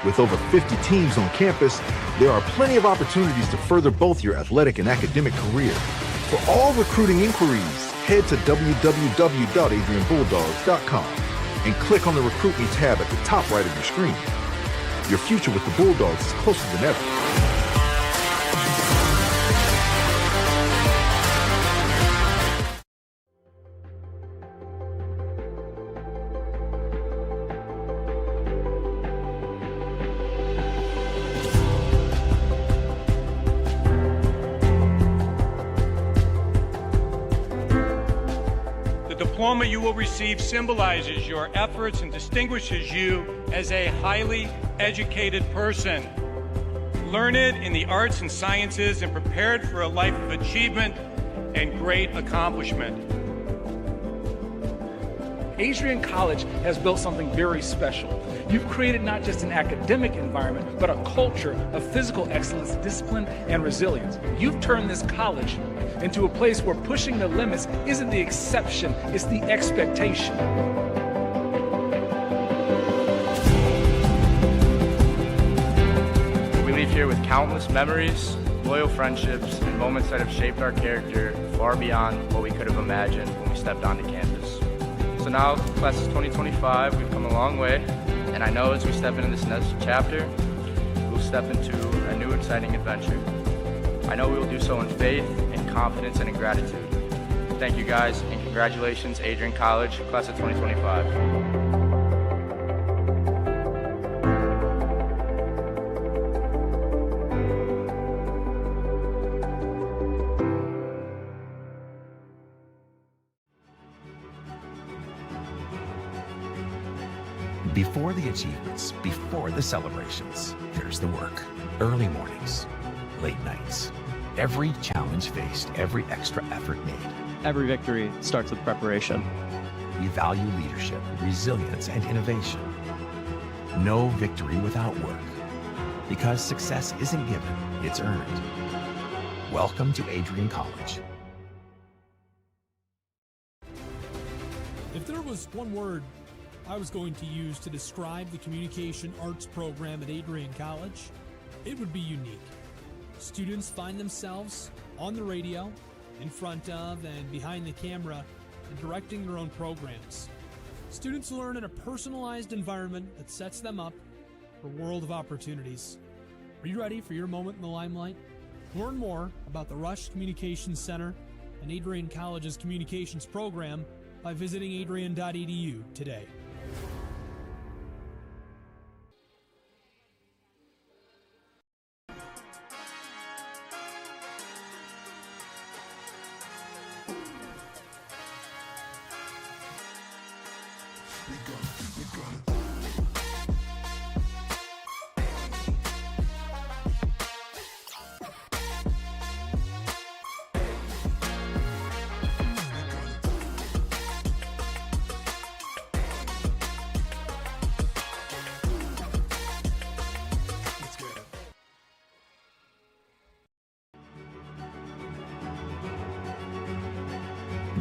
With over 50 teams on campus, there are plenty of opportunities to further both your athletic and academic career. For all recruiting inquiries, head to www.adrianbulldogs.com and click on the Recruit Me tab at the top right of your screen. Your future with the Bulldogs is closer than ever. The diploma you will receive symbolizes your efforts and distinguishes you as a highly educated person, learned in the arts and sciences and prepared for a life of achievement and great accomplishment. Adrian College has built something very special. You've created not just an academic environment, but a culture of physical excellence, discipline, and resilience. You've turned this college into a place where pushing the limits isn't the exception, it's the expectation. We leave here with countless memories, loyal friendships, and moments that have shaped our character far beyond what we could have imagined when we stepped onto campus. So now, class of 2025, we've come a long way, and I know as we step into this next chapter, we'll step into a new exciting adventure. I know we will do so in faith, in confidence, and in gratitude. Thank you guys, and congratulations, Adrian College, class of 2025. Before the achievements, before the celebrations, there's the work. Early mornings, late nights. Every challenge faced, every extra effort made. Every victory starts with preparation. We value leadership, resilience, and innovation. No victory without work. Because success isn't given, it's earned. Welcome to Adrian College. If there was one word I was going to use to describe the communication arts program at Adrian College, it would be unique. Students find themselves on the radio, in front of and behind the camera, and directing their own programs. Students learn in a personalized environment that sets them up for a world of opportunities. Are you ready for your moment in the limelight? Learn more about the Rush Communications Center and Adrian College's communications program by visiting adrian.edu today.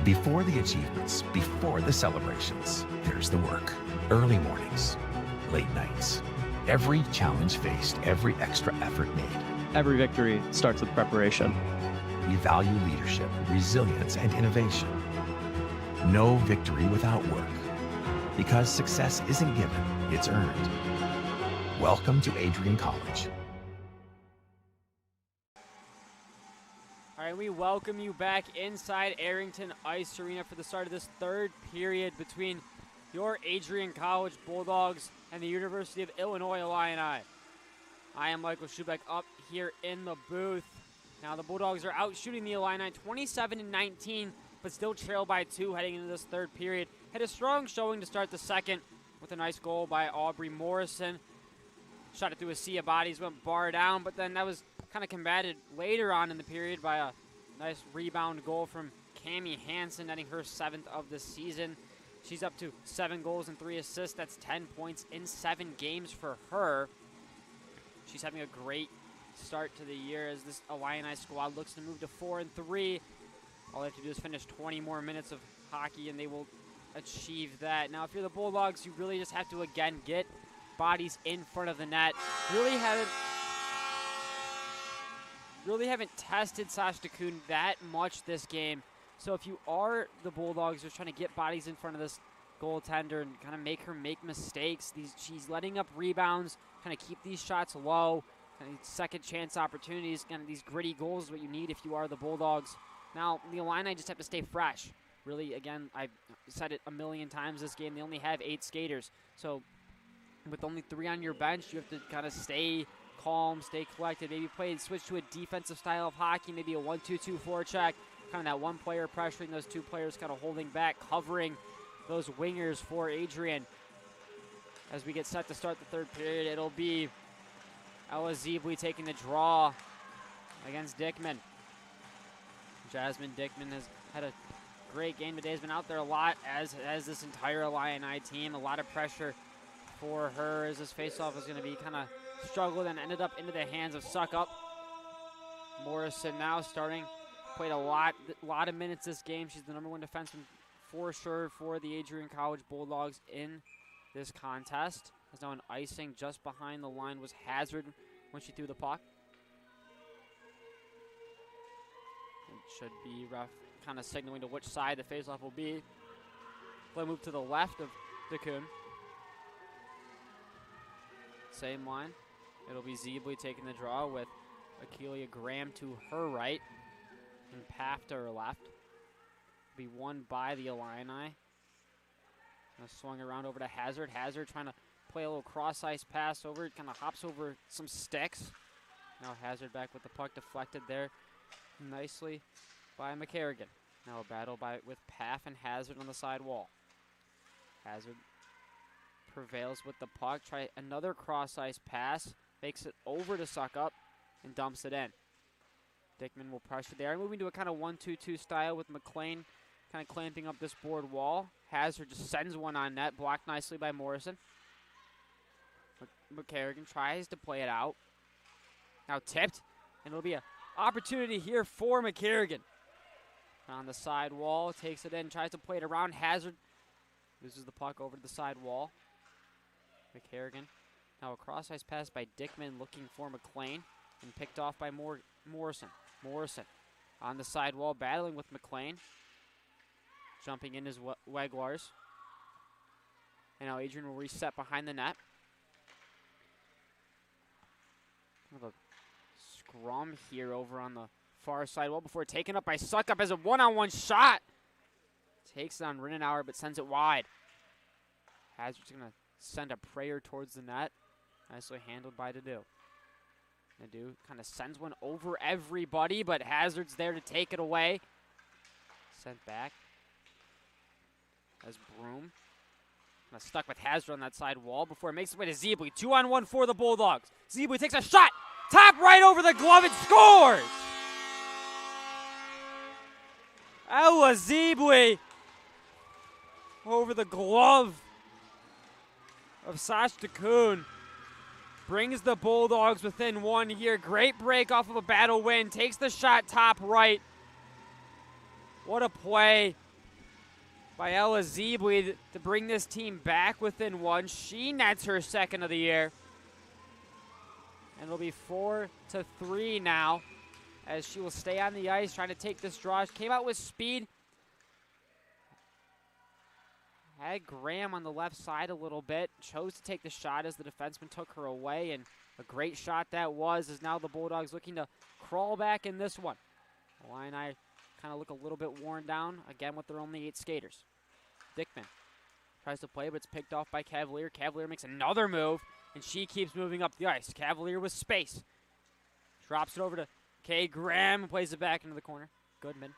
Before the achievements, before the celebrations, there's the work. Early mornings, late nights. Every challenge faced, every extra effort made. Every victory starts with preparation. We value leadership, resilience, and innovation. No victory without work. Because success isn't given, it's earned. Welcome to Adrian College. All right, we welcome you back inside Arrington Ice Arena for the start of this third period between your Adrian College Bulldogs and the University of Illinois Illini. I am Michael Schubeck up here in the booth. Now the Bulldogs are out shooting the Illini 27-19, but still trail by 2 heading into this third period. Had a strong showing to start the second with a nice goal by Aubrey Morrison. Shot it through a sea of bodies, went bar down, but then that was kind of combated later on in the period by a nice rebound goal from Cammie Hansen, netting her 7th of the season. She's up to 7 goals and 3 assists. That's 10 points in 7 games for her. She's having a great start to the year as this Illini squad looks to move to 4-3. All they have to do is finish 20 more minutes of hockey and they will achieve that. Now, if you're the Bulldogs, you really just have to, again, get bodies in front of the net. Really haven't tested Sasha DeKoon that much this game. So if you are the Bulldogs just trying to get bodies in front of this goaltender and kind of make her make mistakes, she's letting up rebounds, kind of keep these shots low, kind of second chance opportunities, kind of these gritty goals is what you need if you are the Bulldogs. Now, the Illini just have to stay fresh. Really, again, I've said it a million times this game, they only have 8 skaters. So with only 3 on your bench, you have to kind of stay calm, stay collected, maybe switch to a defensive style of hockey, maybe a 1-2-2 forecheck, kind of that one player pressuring those 2 players, kind of holding back, covering those wingers for Adrian. As we get set to start the third period, it'll be Ella Zeebly taking the draw against Dickman. Jasmine Dickman has had a great game today, has been out there a lot, as this entire Illini team. A lot of pressure for her as this faceoff is going to be kind of struggled and ended up into the hands of Suck Up. Morrison now starting, played a lot of minutes this game. She's the #1 defenseman for sure for the Adrian College Bulldogs in this contest. As now an icing just behind the line was Hazard when she threw the puck. It should be rough, kind of signaling to which side the faceoff will be. Play move to the left of DeKoon. Same line. It'll be Zeebly taking the draw with Akeelia Graham to her right and Paff to her left. Be won by the Illini. Swung around over to Hazard. Hazard trying to play a little cross-ice pass over. Kind of hops over some sticks. Now Hazard back with the puck deflected there nicely by McCarrigan. Now a battle with Paff and Hazard on the side wall. Hazard prevails with the puck. Try another cross-ice pass. Makes it over to Suck Up and dumps it in. Dickman will pressure there. Moving to a kind of 1-2-2 style with McLean kind of clamping up this board wall. Hazard just sends one on net, blocked nicely by Morrison. McCarrigan tries to play it out. Now tipped, and it'll be an opportunity here for McCarrigan. On the side wall, takes it in, tries to play it around. Hazard loses the puck over to the side wall. McCarrigan. Now a cross-ice pass by Dickman looking for McLean and picked off by Morrison. Morrison on the side wall battling with McLean. Jumping in is Weglars. And now Adrian will reset behind the net. Kind of a scrum here over on the far side wall before taken up by Suckup as a one-on-one shot. Takes it on Rinenauer but sends it wide. Hazard's going to send a prayer towards the net. Nicely handled by Nadeau. Nadeau kind of sends one over everybody, but Hazard's there to take it away. Sent back. As Broom. Kind of stuck with Hazard on that side wall before it makes its way to Zeebly. 2-on-1 for the Bulldogs. Zeebly takes a shot. Top right over the glove and scores! Ella Zeebly over the glove of Sash DeKoon. Brings the Bulldogs within one here. Great break off of a battle win. Takes the shot top right. What a play by Ella Zeebly to bring this team back within one. She nets her second of the year. And it'll be 4-3 now as she will stay on the ice trying to take this draw. She came out with speed. Had Graham on the left side a little bit. Chose to take the shot as the defenseman took her away. And a great shot that was, as now the Bulldogs looking to crawl back in this one. The Illini kind of look a little bit worn down, again with their only 8 skaters. Dickman tries to play, but it's picked off by Cavalier. Cavalier makes another move, and she keeps moving up the ice. Cavalier with space. Drops it over to Kay Graham and plays it back into the corner. Goodman.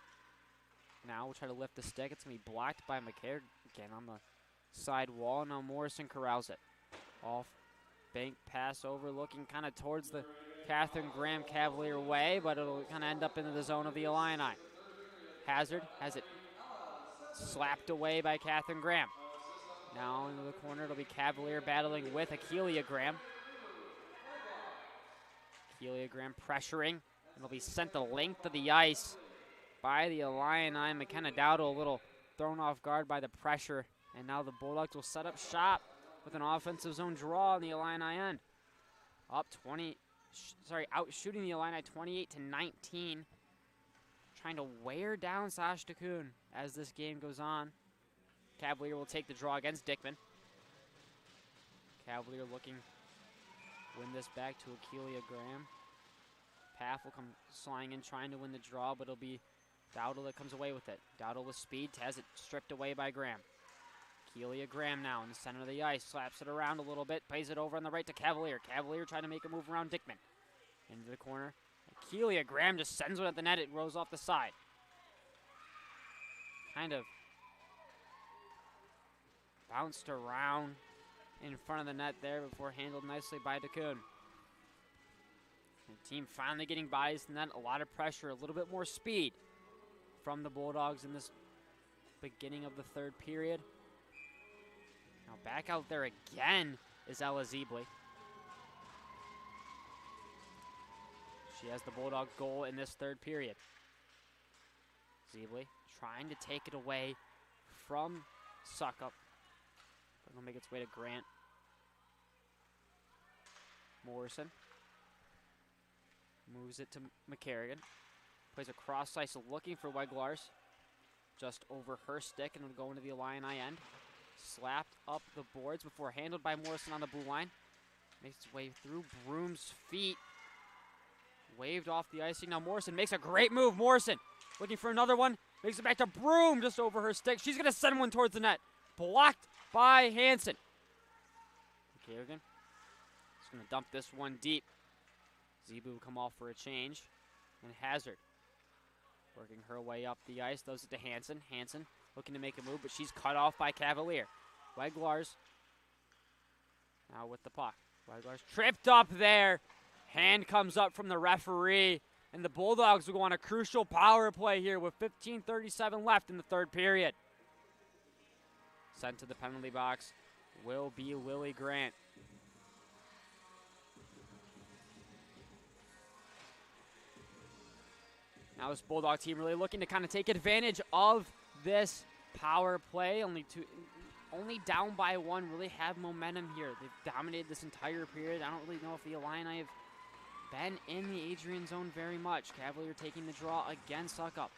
Now we'll try to lift the stick. It's going to be blocked by McCarrigan again on the side wall. Now Morrison corrals it. Off bank pass over, looking kind of towards the Catherine Graham Cavalier way, but it'll kind of end up into the zone of the Illini. Hazard has it slapped away by Catherine Graham. Now into the corner, it'll be Cavalier battling with Akeelia Graham. Akeelia Graham pressuring, and it'll be sent the length of the ice by the Illini. McKenna Dowdle a little thrown off guard by the pressure, and now the Bulldogs will set up shop with an offensive zone draw on the Illini end. Out shooting the Illini 28-19. Trying to wear down Sash DeKoon as this game goes on. Cavalier will take the draw against Dickman. Cavalier looking to win this back to Akeelia Graham. Paff will come sliding in trying to win the draw, but it'll be Dowdle that comes away with it. Dowdle with speed, has it stripped away by Graham. Akeelia Graham now in the center of the ice, slaps it around a little bit, plays it over on the right to Cavalier. Cavalier trying to make a move around Dickman. Into the corner. Akeelia Graham just sends one at the net, it rolls off the side. Kind of bounced around in front of the net there before handled nicely by DeKoon. The team finally getting by the net, a lot of pressure, a little bit more speed from the Bulldogs in this beginning of the third period. Now back out there again is Ella Zeebly. She has the Bulldog goal in this third period. Zeebly trying to take it away from Suckup. It'll make its way to Grant. Morrison moves it to McCarrigan. Plays a cross ice looking for Weglars. Just over her stick and it'll go into the Illini end. Slapped up the boards before handled by Morrison on the blue line. Makes its way through Broom's feet. Waved off the icing. Now Morrison makes a great move. Morrison looking for another one. Makes it back to Broom just over her stick. She's going to send one towards the net. Blocked by Hansen. McCarrigan is going to dump this one deep. Zebu will come off for a change. And Hazard working her way up the ice. Throws it to Hansen. Hansen looking to make a move, but she's cut off by Cavalier. Weglars now with the puck. Weglars tripped up there. Hand comes up from the referee And the Bulldogs will go on a crucial power play here with 15:37 left in the third period. Sent to the penalty box will be Lily Grant. Now this Bulldog team really looking to kind of take advantage of this power play. Only down by one, really have momentum here. They've dominated this entire period. I don't really know if the Illini have been in the Adrian zone very much. Cavalier taking the draw again, Suckup.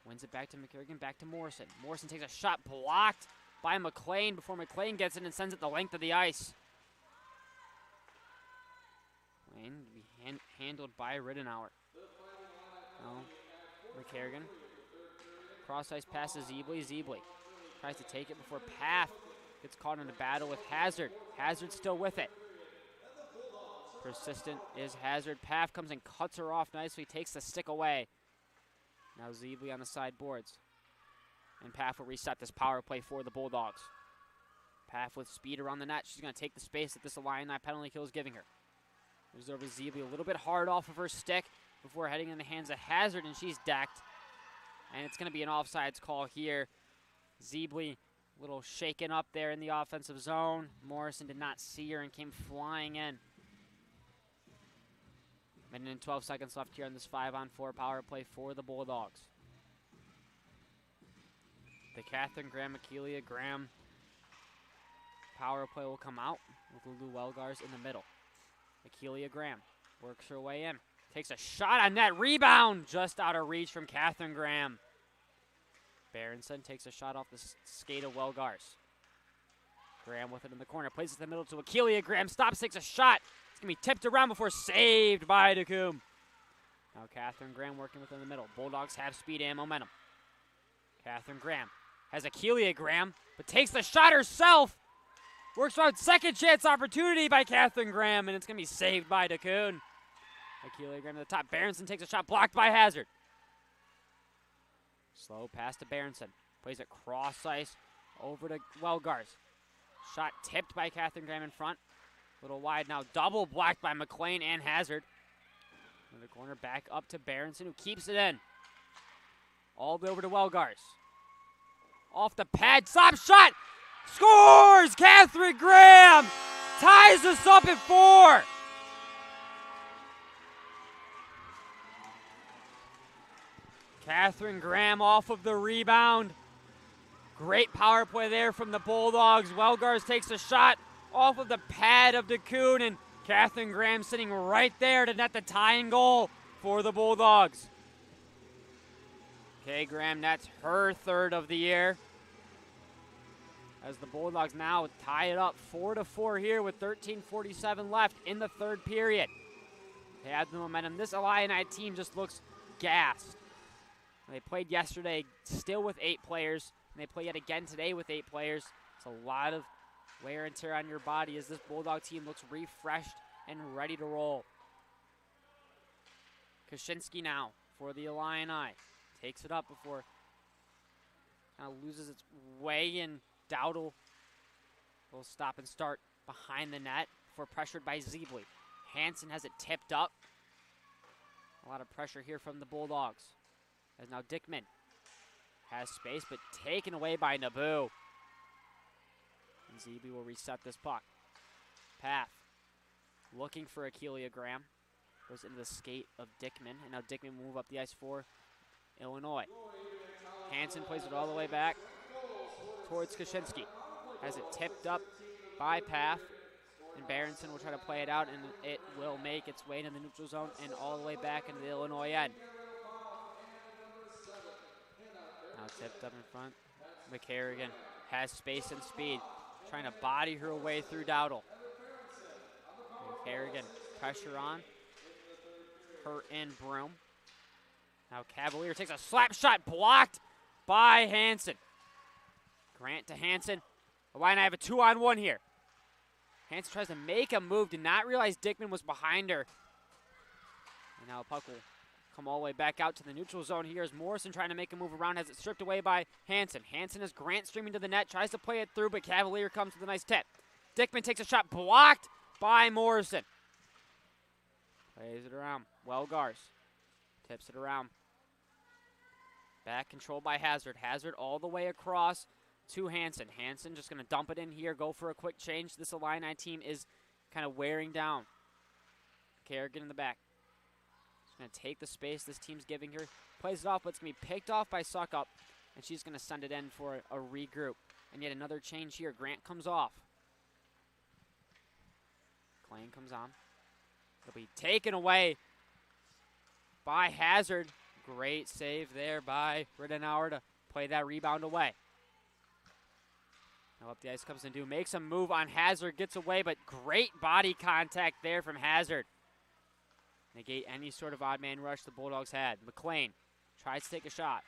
Wins it back to McCarrigan, back to Morrison. Morrison takes a shot blocked by McLean before McLean gets it and sends it the length of the ice. McLean to be handled by Riddenauer. McCarrigan. Cross ice passes Zeebley. Zeebley tries to take it before Paff gets caught in a battle with Hazard. Hazard still with it. Persistent is Hazard. Paff comes and cuts her off nicely, takes the stick away. Now Zeebley on the sideboards. And Paff will reset this power play for the Bulldogs. Paff with speed around the net. She's going to take the space that this Illini penalty kill is giving her. Moves over Zeebley a little bit hard off of her stick before heading in the hands of Hazard, and she's decked. And it's going to be an offsides call here. Zeebley a little shaken up there in the offensive zone. Morrison did not see her and came flying in. Minute and 12 seconds left here on this 5-on-4 power play for the Bulldogs. The Catherine Graham, Akeelia Graham power play will come out with Lulu Welgars in the middle. Akeelia Graham works her way in. Takes a shot on net. Rebound just out of reach from Catherine Graham. Berenson takes a shot off the skate of Welgars. Graham with it in the corner. Plays it in the middle to Akeelia Graham. Stops, takes a shot. It's going to be tipped around before saved by DeCoom. Now Catherine Graham working within the middle. Bulldogs have speed and momentum. Catherine Graham has Akeelia Graham, but takes the shot herself. Works around second chance opportunity by Catherine Graham, and it's going to be saved by DeCoon. Akeelia Graham to the top. Berenson takes a shot blocked by Hazard. Slow pass to Berenson. Plays it cross ice over to Welgars. Shot tipped by Catherine Graham in front. A little wide now. Double blocked by McLean and Hazard. In the corner back up to Berenson, who keeps it in. All the way over to Welgars. Off the pad. Stop shot. Scores! Catherine Graham ties us up at 4. Catherine Graham off of the rebound. Great power play there from the Bulldogs. Welgars takes a shot off of the pad of DeCoon, and Catherine Graham sitting right there to net the tying goal for the Bulldogs. Kay Graham nets her third of the year. As the Bulldogs now tie it up 4-4 here with 13:47 left in the third period. They have the momentum. This Illini team just looks gassed. They played yesterday still with 8 players, and they play yet again today with 8 players. It's a lot of wear and tear on your body as this Bulldog team looks refreshed and ready to roll. Kaczynski now for the Illini. Takes it up before kind of loses its way, and Dowdle will stop and start behind the net before pressured by Zeebley. Hansen has it tipped up. A lot of pressure here from the Bulldogs. As now Dickman has space, but taken away by Naboo. And Zeebley will reset this puck. Path looking for Akeelia Graham. Goes into the skate of Dickman, and now Dickman will move up the ice for Illinois. Hansen plays it all the way back towards Kaczynski. Has it tipped up by Path, and Berenson will try to play it out, and it will make its way into the neutral zone and all the way back into the Illinois end. Now tipped up in front. McCarrigan has space and speed, trying to body her way through Dowdle. McCarrigan, pressure on. Her in Broom. Now Cavalier takes a slap shot, blocked by Hansen. Grant to Hansen. Illini have a 2-on-1 here. Hansen tries to make a move, did not realize Dickman was behind her. And now puck will come all the way back out to the neutral zone here as Morrison trying to make a move around, has it stripped away by Hansen. Hansen has Grant streaming to the net, tries to play it through, but Cavalier comes with a nice tip. Dickman takes a shot, blocked by Morrison. Plays it around. Welgars Tips it around. Back controlled by Hazard. Hazard all the way across to Hansen. Hansen just going to dump it in here, go for a quick change. This Illini team is kind of wearing down. Kerrigan in the back. She's going to take the space this team's giving her. Plays it off, but it's going to be picked off by Suckup. And she's going to send it in for a regroup. And yet another change here. Grant comes off. Klein comes on. It'll be taken away by Hazard. Great save there by Rittenauer to play that rebound away. Now up the ice comes Nadeau. Makes a move on Hazard. Gets away, but great body contact there from Hazard. Negate any sort of odd man rush the Bulldogs had. McLean tries to take a shot.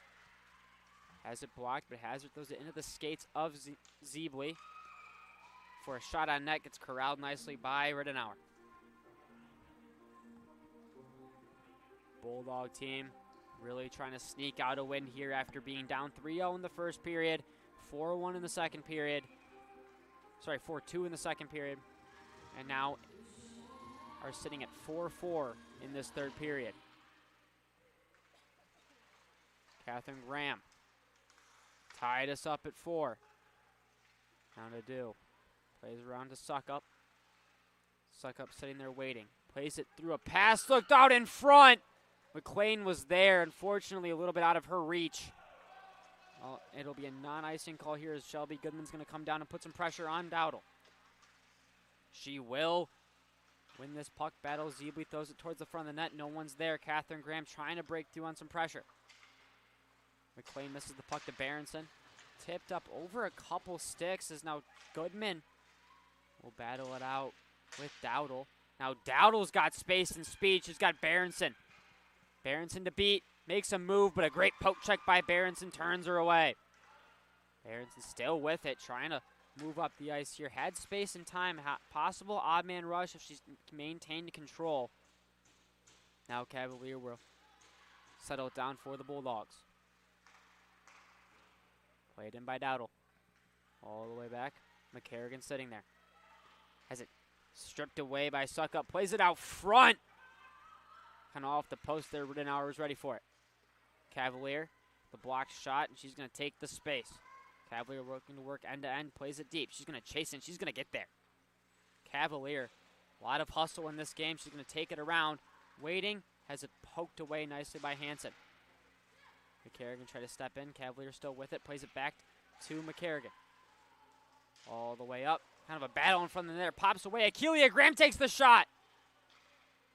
Has it blocked, but Hazard throws it into the skates of Zeebly. For a shot on net, gets corralled nicely by Rittenauer. Bulldog team really trying to sneak out a win here after being down 3-0 in the first period, 4-1 in the second period. Sorry, 4-2 in the second period. And now are sitting at 4-4 in this third period. Catherine Graham tied us up at 4. Now Nadeau plays around to Suckup. Suckup sitting there waiting. Plays it through a pass, looked out in front. McLean was there, unfortunately a little bit out of her reach. Well, it'll be a non-icing call here as Shelby Goodman's going to come down and put some pressure on Dowdle. She will win this puck battle. Zeebly throws it towards the front of the net. No one's there. Catherine Graham trying to break through on some pressure. McLean misses the puck to Berenson. Tipped up over a couple sticks as now Goodman will battle it out with Dowdle. Now Dowdle's got space and speed. She's got Berenson. Berenson to beat. Makes a move, but a great poke check by Berenson turns her away. Berenson still with it, trying to move up the ice here. Had space and time. Possible odd man rush if she's maintained control. Now Cavalier will settle it down for the Bulldogs. Played in by Dowdle. All the way back. McCarrigan sitting there. Has it stripped away by Suckup. Plays it out front. Kind of off the post there. Rittenauer is ready for it. Cavalier, the blocked shot, and she's going to take the space. Cavalier working to work end-to-end. Plays it deep. She's going to chase it. She's going to get there. Cavalier, a lot of hustle in this game. She's going to take it around. Waiting. Has it poked away nicely by Hansen. McCarrigan try to step in. Cavalier still with it. Plays it back to McCarrigan. All the way up. Kind of a battle in front of the net. Pops away. Akeelia Graham takes the shot.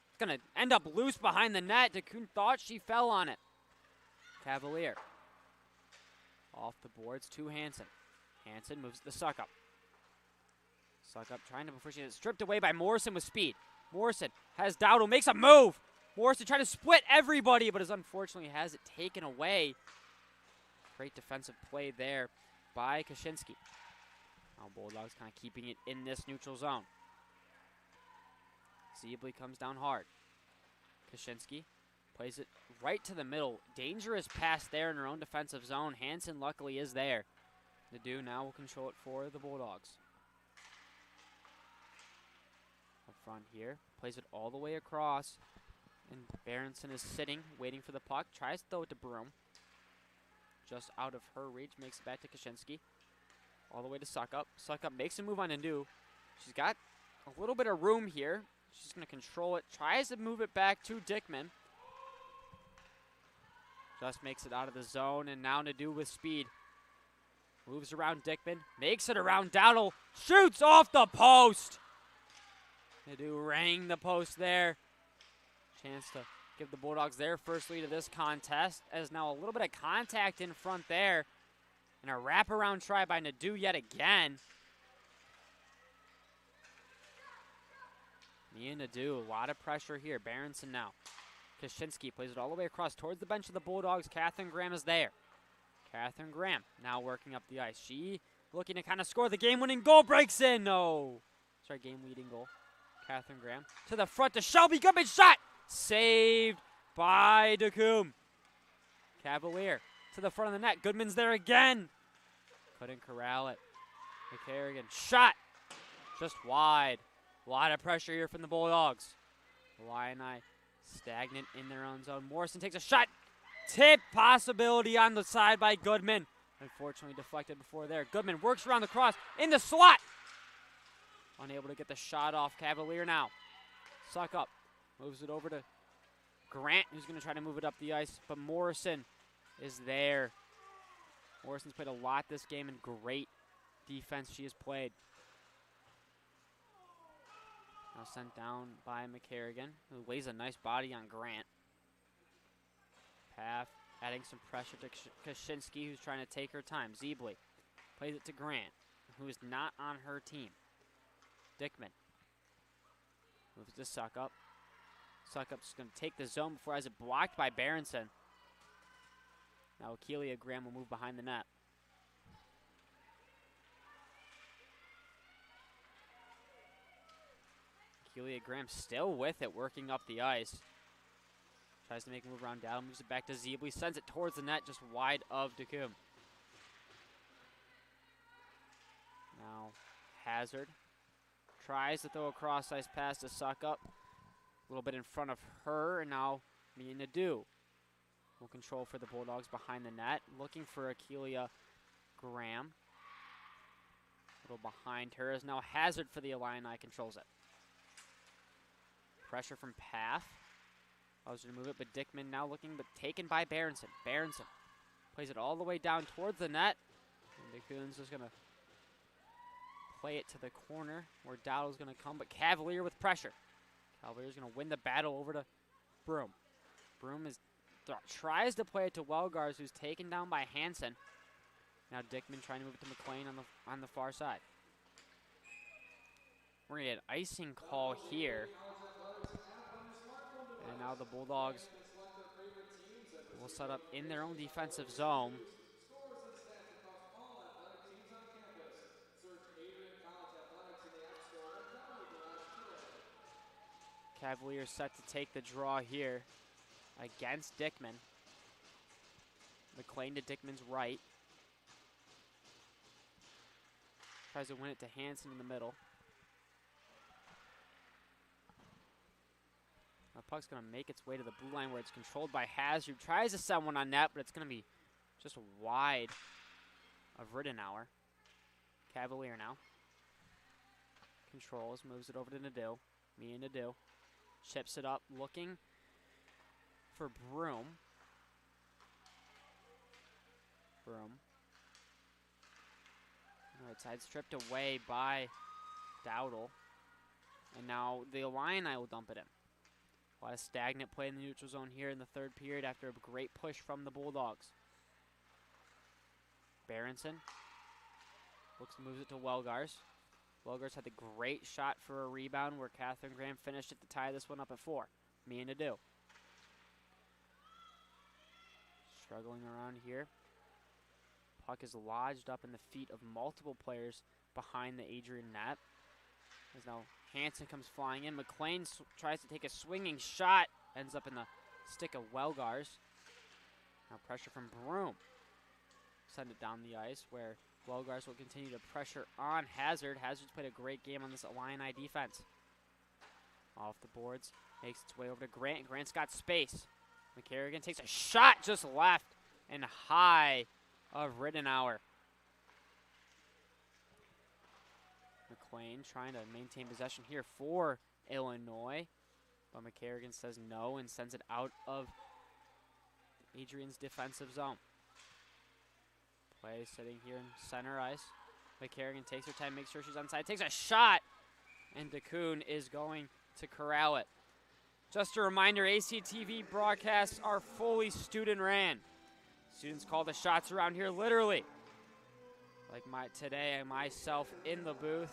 It's going to end up loose behind the net. DeCoon thought she fell on it. Cavalier. Off the boards to Hansen. Hansen moves the Suckup. Suckup trying to push it. Stripped away by Morrison with speed. Morrison has Dowdle. Makes a move. Morrison trying to split everybody, but unfortunately has it taken away. Great defensive play there by Kaczynski. Now Bulldogs kind of keeping it in this neutral zone. Zeebly comes down hard. Kaczynski plays it right to the middle. Dangerous pass there in her own defensive zone. Hansen luckily is there. Nadeau now will control it for the Bulldogs. Up front here. Plays it all the way across. And Berenson is sitting, waiting for the puck. Tries to throw it to Broom. Just out of her reach. Makes it back to Kaczynski. All the way to Suckup. Suckup makes a move on Nadeau. She's got a little bit of room here. She's going to control it. Tries to move it back to Dickman. Just makes it out of the zone. And now Nadeau with speed. Moves around Dickman. Makes it around Dowdle. Shoots off the post. Nadeau rang the post there. Chance to give the Bulldogs their first lead of this contest. As now a little bit of contact in front there. And a wraparound try by Nadeau yet again. Mia Nadeau, a lot of pressure here. Berenson now. Kaczynski plays it all the way across towards the bench of the Bulldogs. Catherine Graham is there. Catherine Graham now working up the ice. She looking to kind of score the game-winning goal. Breaks in. No. Sorry, game-leading goal. Catherine Graham to the front to Shelby Goodman. Shot. Saved by DeCoom. Cavalier to the front of the net. Goodman's there again. Couldn't corral it. McCarrigan. Shot. Just wide. A lot of pressure here from the Bulldogs. Illini Stagnant in their own zone. Morrison takes a shot. Tip possibility on the side by Goodman. Unfortunately deflected before there. Goodman works around the cross in the slot. Unable to get the shot off. Cavalier now. Suck up. Moves it over to Grant, who's going to try to move it up the ice. But Morrison is there. Morrison's played a lot this game, and great defense she has played. Now sent down by McCarrigan, who lays a nice body on Grant. Paff adding some pressure to Kaczynski, who's trying to take her time. Zeebly plays it to Grant, who is not on her team. Dickman moves to Suckup. Suckup's going to take the zone before has it blocked by Berenson. Now Akeelia Graham will move behind the net. Akeelia Graham still with it, working up the ice. Tries to make a move around down, moves it back to Zeebly, sends it towards the net, just wide of Dekum. Now Hazard tries to throw a cross ice pass to Suckup. A little bit in front of her, and now Mia Nadeau will control for the Bulldogs behind the net, looking for Akeelia Graham. A little behind her is now Hazard for the Illini, controls it. Pressure from Paff. I was going to move it, but Dickman now looking, but taken by Berenson. Berenson plays it all the way down towards the net. And DeCoon's just going to play it to the corner where Dowdle's going to come, but Cavalier with pressure. Cavalier's going to win the battle over to Broom. Broom tries to play it to Welgars, who's taken down by Hansen. Now Dickman trying to move it to McLean on the far side. We're going to get an icing call here. And now the Bulldogs will set up in their own defensive zone. Cavaliers set to take the draw here against Dickman. McLean to Dickman's right. Tries to win it to Hansen in the middle. The puck's going to make its way to the blue line where it's controlled by Hazard. Tries to send one on net, but it's going to be just wide of Riddenauer. Cavalier now. Controls, moves it over to Nadeau. Mia Nadeau. Chips it up, looking for Broom. Right side stripped away by Dowdle. And now the Illini will dump it in. A lot of stagnant play in the neutral zone here in the third period after a great push from the Bulldogs. Berenson moves it to Welgars. Welgars had the great shot for a rebound where Catherine Graham finished it to tie this one up at 4. Mia Nadeau. Struggling around here. Puck is lodged up in the feet of multiple players behind the Adrian net. As now Hansen comes flying in. McLean tries to take a swinging shot. Ends up in the stick of Welgars. Now pressure from Broom. Send it down the ice where Welgars will continue to pressure on Hazard. Hazard's played a great game on this Illini defense. Off the boards. Makes its way over to Grant. Grant's got space. McCarrigan takes a shot just left and high of Riddenauer. McLean trying to maintain possession here for Illinois. But McCarrigan says no and sends it out of Adrian's defensive zone. Play sitting here in center ice. McCarrigan takes her time, makes sure she's onside, takes a shot, and DeCoon is going to corral it. Just a reminder, ACTV broadcasts are fully student ran. Students call the shots around here literally. Like today, myself in the booth.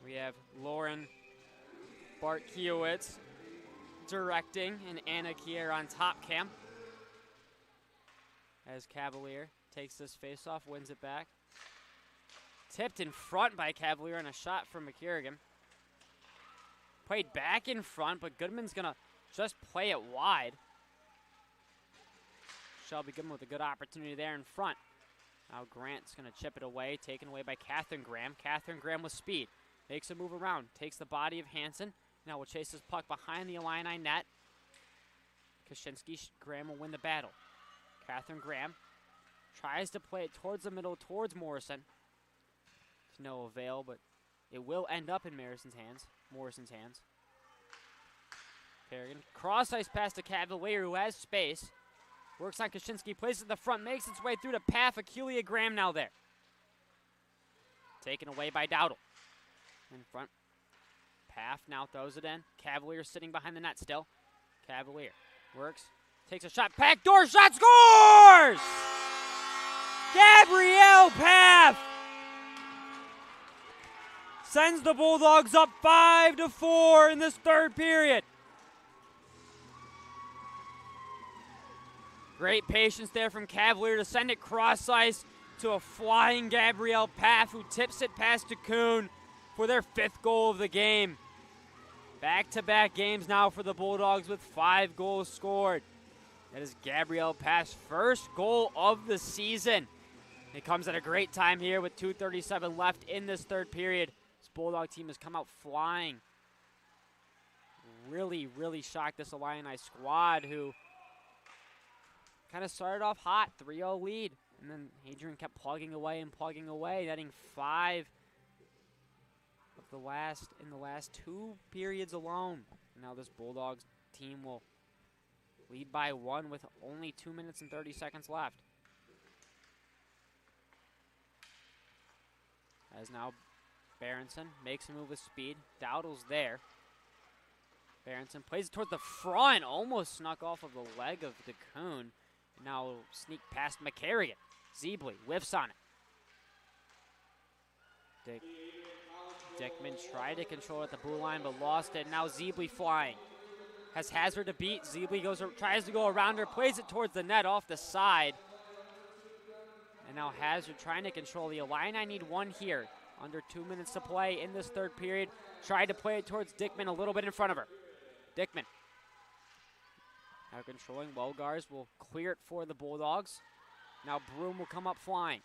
We have Lauren Bartkiewicz directing and Anna Kier on top cam. As Cavalier takes this faceoff, wins it back. Tipped in front by Cavalier on a shot from McCarrigan. Played back in front, but Goodman's going to just play it wide. Shelby Goodman with a good opportunity there in front. Now Grant's going to chip it away, taken away by Catherine Graham. Catherine Graham with speed. Makes a move around. Takes the body of Hansen. Now will chase this puck behind the Illini net. Kaczynski, Graham will win the battle. Catherine Graham tries to play it towards the middle, towards Morrison. To no avail, but it will end up in Morrison's hands. Kerrigan, cross ice pass to Cavalier, who has space. Works on Kaczynski, plays it in the front, makes its way through to Paff. Akelia Graham now there. Taken away by Dowdle. In front. Paff now throws it in. Cavalier sitting behind the net still. Cavalier works, takes a shot, backdoor shot, scores! Gabrielle Paff sends the Bulldogs up 5-4 in this third period. Great patience there from Cavalier to send it cross ice to a flying Gabrielle Paff, who tips it past DeCoon for their 5th goal of the game. Back-to-back games now for the Bulldogs with 5 goals scored. That is Gabrielle Paff's first goal of the season. It comes at a great time here with 2:37 left in this third period. This Bulldog team has come out flying. Really, really shocked this Illini squad, who kind of started off hot, 3-0 lead. And then Adrian kept plugging away, netting 5 in the last 2 periods alone. Now this Bulldogs team will lead by 1 with only 2 minutes and 30 seconds left. As now Berenson makes a move with speed. Dowdle's there. Berenson plays it towards the front, almost snuck off of the leg of DeCoon. Now sneak past McCarrigan. Zeebly whiffs on it. Dickman tried to control it at the blue line, but lost it. Now Zeebly flying. Has Hazard to beat. Zeebly tries to go around her, plays it towards the net off the side. And now Hazard trying to control the Illini. Need 1 here. Under 2 minutes to play in this third period. Tried to play it towards Dickman, a little bit in front of her. Dickman. Now controlling. Wogars will clear it for the Bulldogs. Now Broom will come up flying.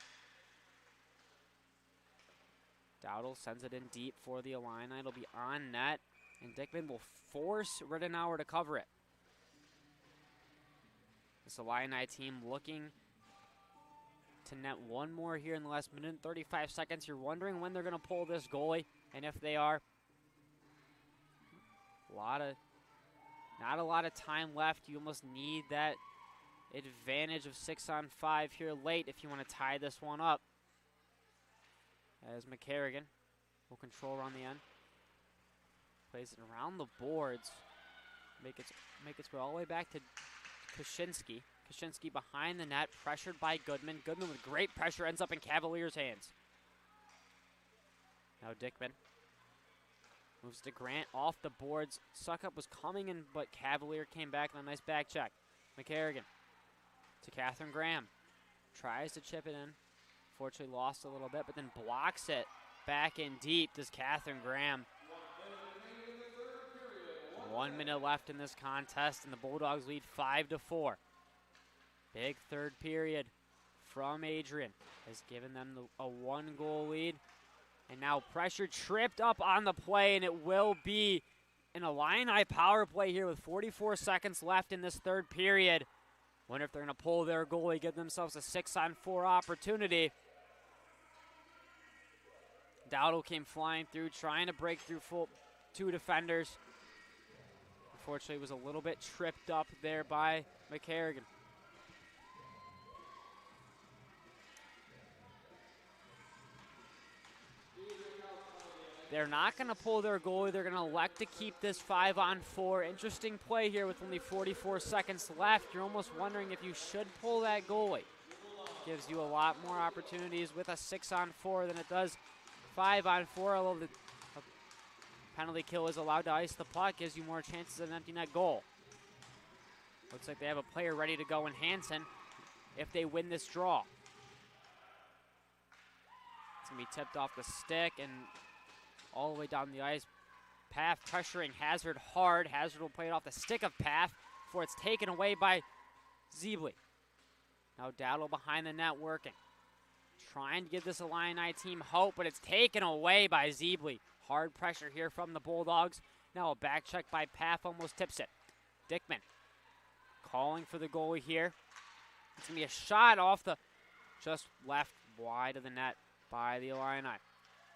Dowdle sends it in deep for the Illini. It'll be on net, and Dickman will force Riddenauer to cover it. This Illini team looking to net 1 more here in the last minute and 35 seconds. You're wondering when they're going to pull this goalie, and if they are. Not a lot of time left. You almost need that advantage of 6-on-5 here late if you want to tie this one up. As McCarrigan will control around the end. Plays it around the boards. Make its way all the way back to Kaczynski. Kaczynski behind the net, pressured by Goodman. Goodman with great pressure ends up in Cavalier's hands. Now Dickman moves to Grant off the boards. Suckup was coming in, but Cavalier came back on a nice back check. McCarrigan to Catherine Graham. Tries to chip it in. Fortunately lost a little bit, but then blocks it back in deep. Does Catherine Graham. 1 minute left in this contest, and the Bulldogs lead 5-4. Big third period from Adrian has given them a 1-goal lead. And now pressure tripped up on the play, and it will be an Illini power play here with 44 seconds left in this third period. Wonder if they're going to pull their goalie, give themselves a 6-on-4 opportunity. Dowdle came flying through, trying to break through 2 defenders. Unfortunately, was a little bit tripped up there by McCarrigan. They're not going to pull their goalie. They're going to elect to keep this 5-on-4. Interesting play here with only 44 seconds left. You're almost wondering if you should pull that goalie. Gives you a lot more opportunities with a 6-on-4 than it does 5-on-4, although the penalty kill is allowed to ice the puck. Gives you more chances of an empty net goal. Looks like they have a player ready to go in Hansen if they win this draw. It's going to be tipped off the stick and all the way down the ice. Paff pressuring Hazard hard. Hazard will play it off the stick of Paff before it's taken away by Zeebly. Now Dowdle behind the net working. Trying to give this Illini team hope, but it's taken away by Zeebly. hard pressure here from the Bulldogs. Now a back check by Paff almost tips it. Dickman calling for the goalie here. It's going to be a shot off the, just left wide of the net by the Illini.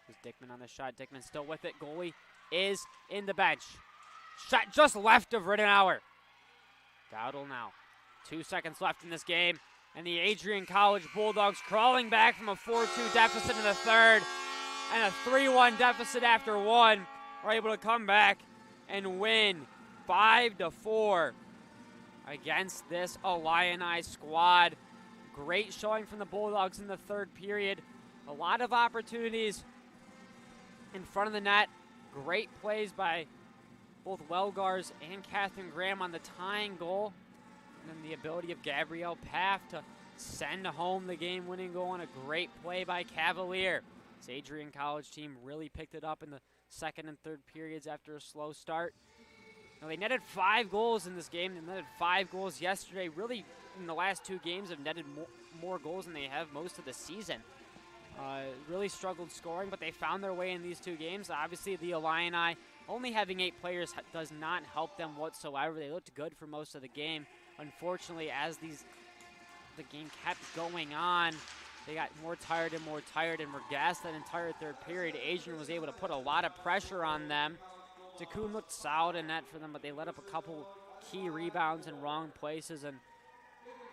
There's Dickman on the shot. Dickman still with it. Goalie is in the bench. Shot just left of Rittenauer. Dowdle now. 2 seconds left in this game. And the Adrian College Bulldogs crawling back from a 4-2 deficit in the third and a 3-1 deficit after one are able to come back and win 5-4 against this Illini squad. Great showing from the Bulldogs in the third period. A lot of opportunities in front of the net. Great plays by both Welgars and Catherine Graham on the tying goal. And then the ability of Gabrielle Paff to send home the game-winning goal on a great play by Cavalier. This Adrian College team really picked it up in the second and third periods after a slow start. Now, they netted 5 goals in this game. They netted 5 goals yesterday. Really, in the last 2 games, have netted more goals than they have most of the season. Really struggled scoring, but they found their way in these 2 games. Obviously, the Illini only having 8 players does not help them whatsoever. They looked good for most of the game. Unfortunately, as the game kept going on, they got more tired and were gassed that entire third period. Adrian was able to put a lot of pressure on them. DeCoon looked solid in net for them, but they let up a couple key rebounds in wrong places, and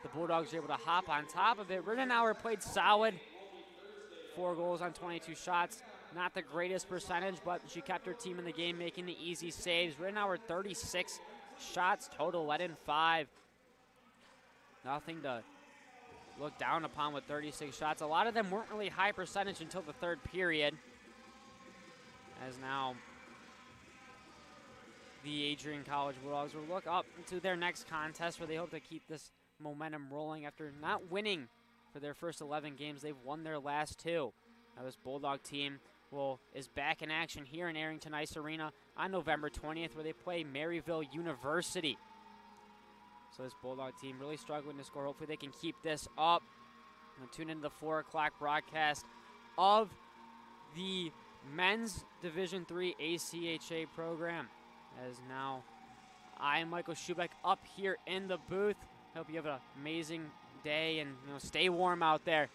the Bulldogs were able to hop on top of it. Rittenauer played solid. 4 goals on 22 shots. Not the greatest percentage, but she kept her team in the game, making the easy saves. Rittenauer 36 shots total, let in 5. Nothing to look down upon with 36 shots. A lot of them weren't really high percentage until the third period, as now the Adrian College Bulldogs will look up into their next contest where they hope to keep this momentum rolling after not winning for their first 11 games. They've won their last 2. Now this Bulldog team is back in action here in Arrington Ice Arena on November 20th, where they play Maryville University. So this Bulldog team really struggling to score. Hopefully they can keep this up. Tune into the 4 o'clock broadcast of the Men's Division III ACHA program. As now I am Michael Schubeck up here in the booth. Hope you have an amazing day and stay warm out there.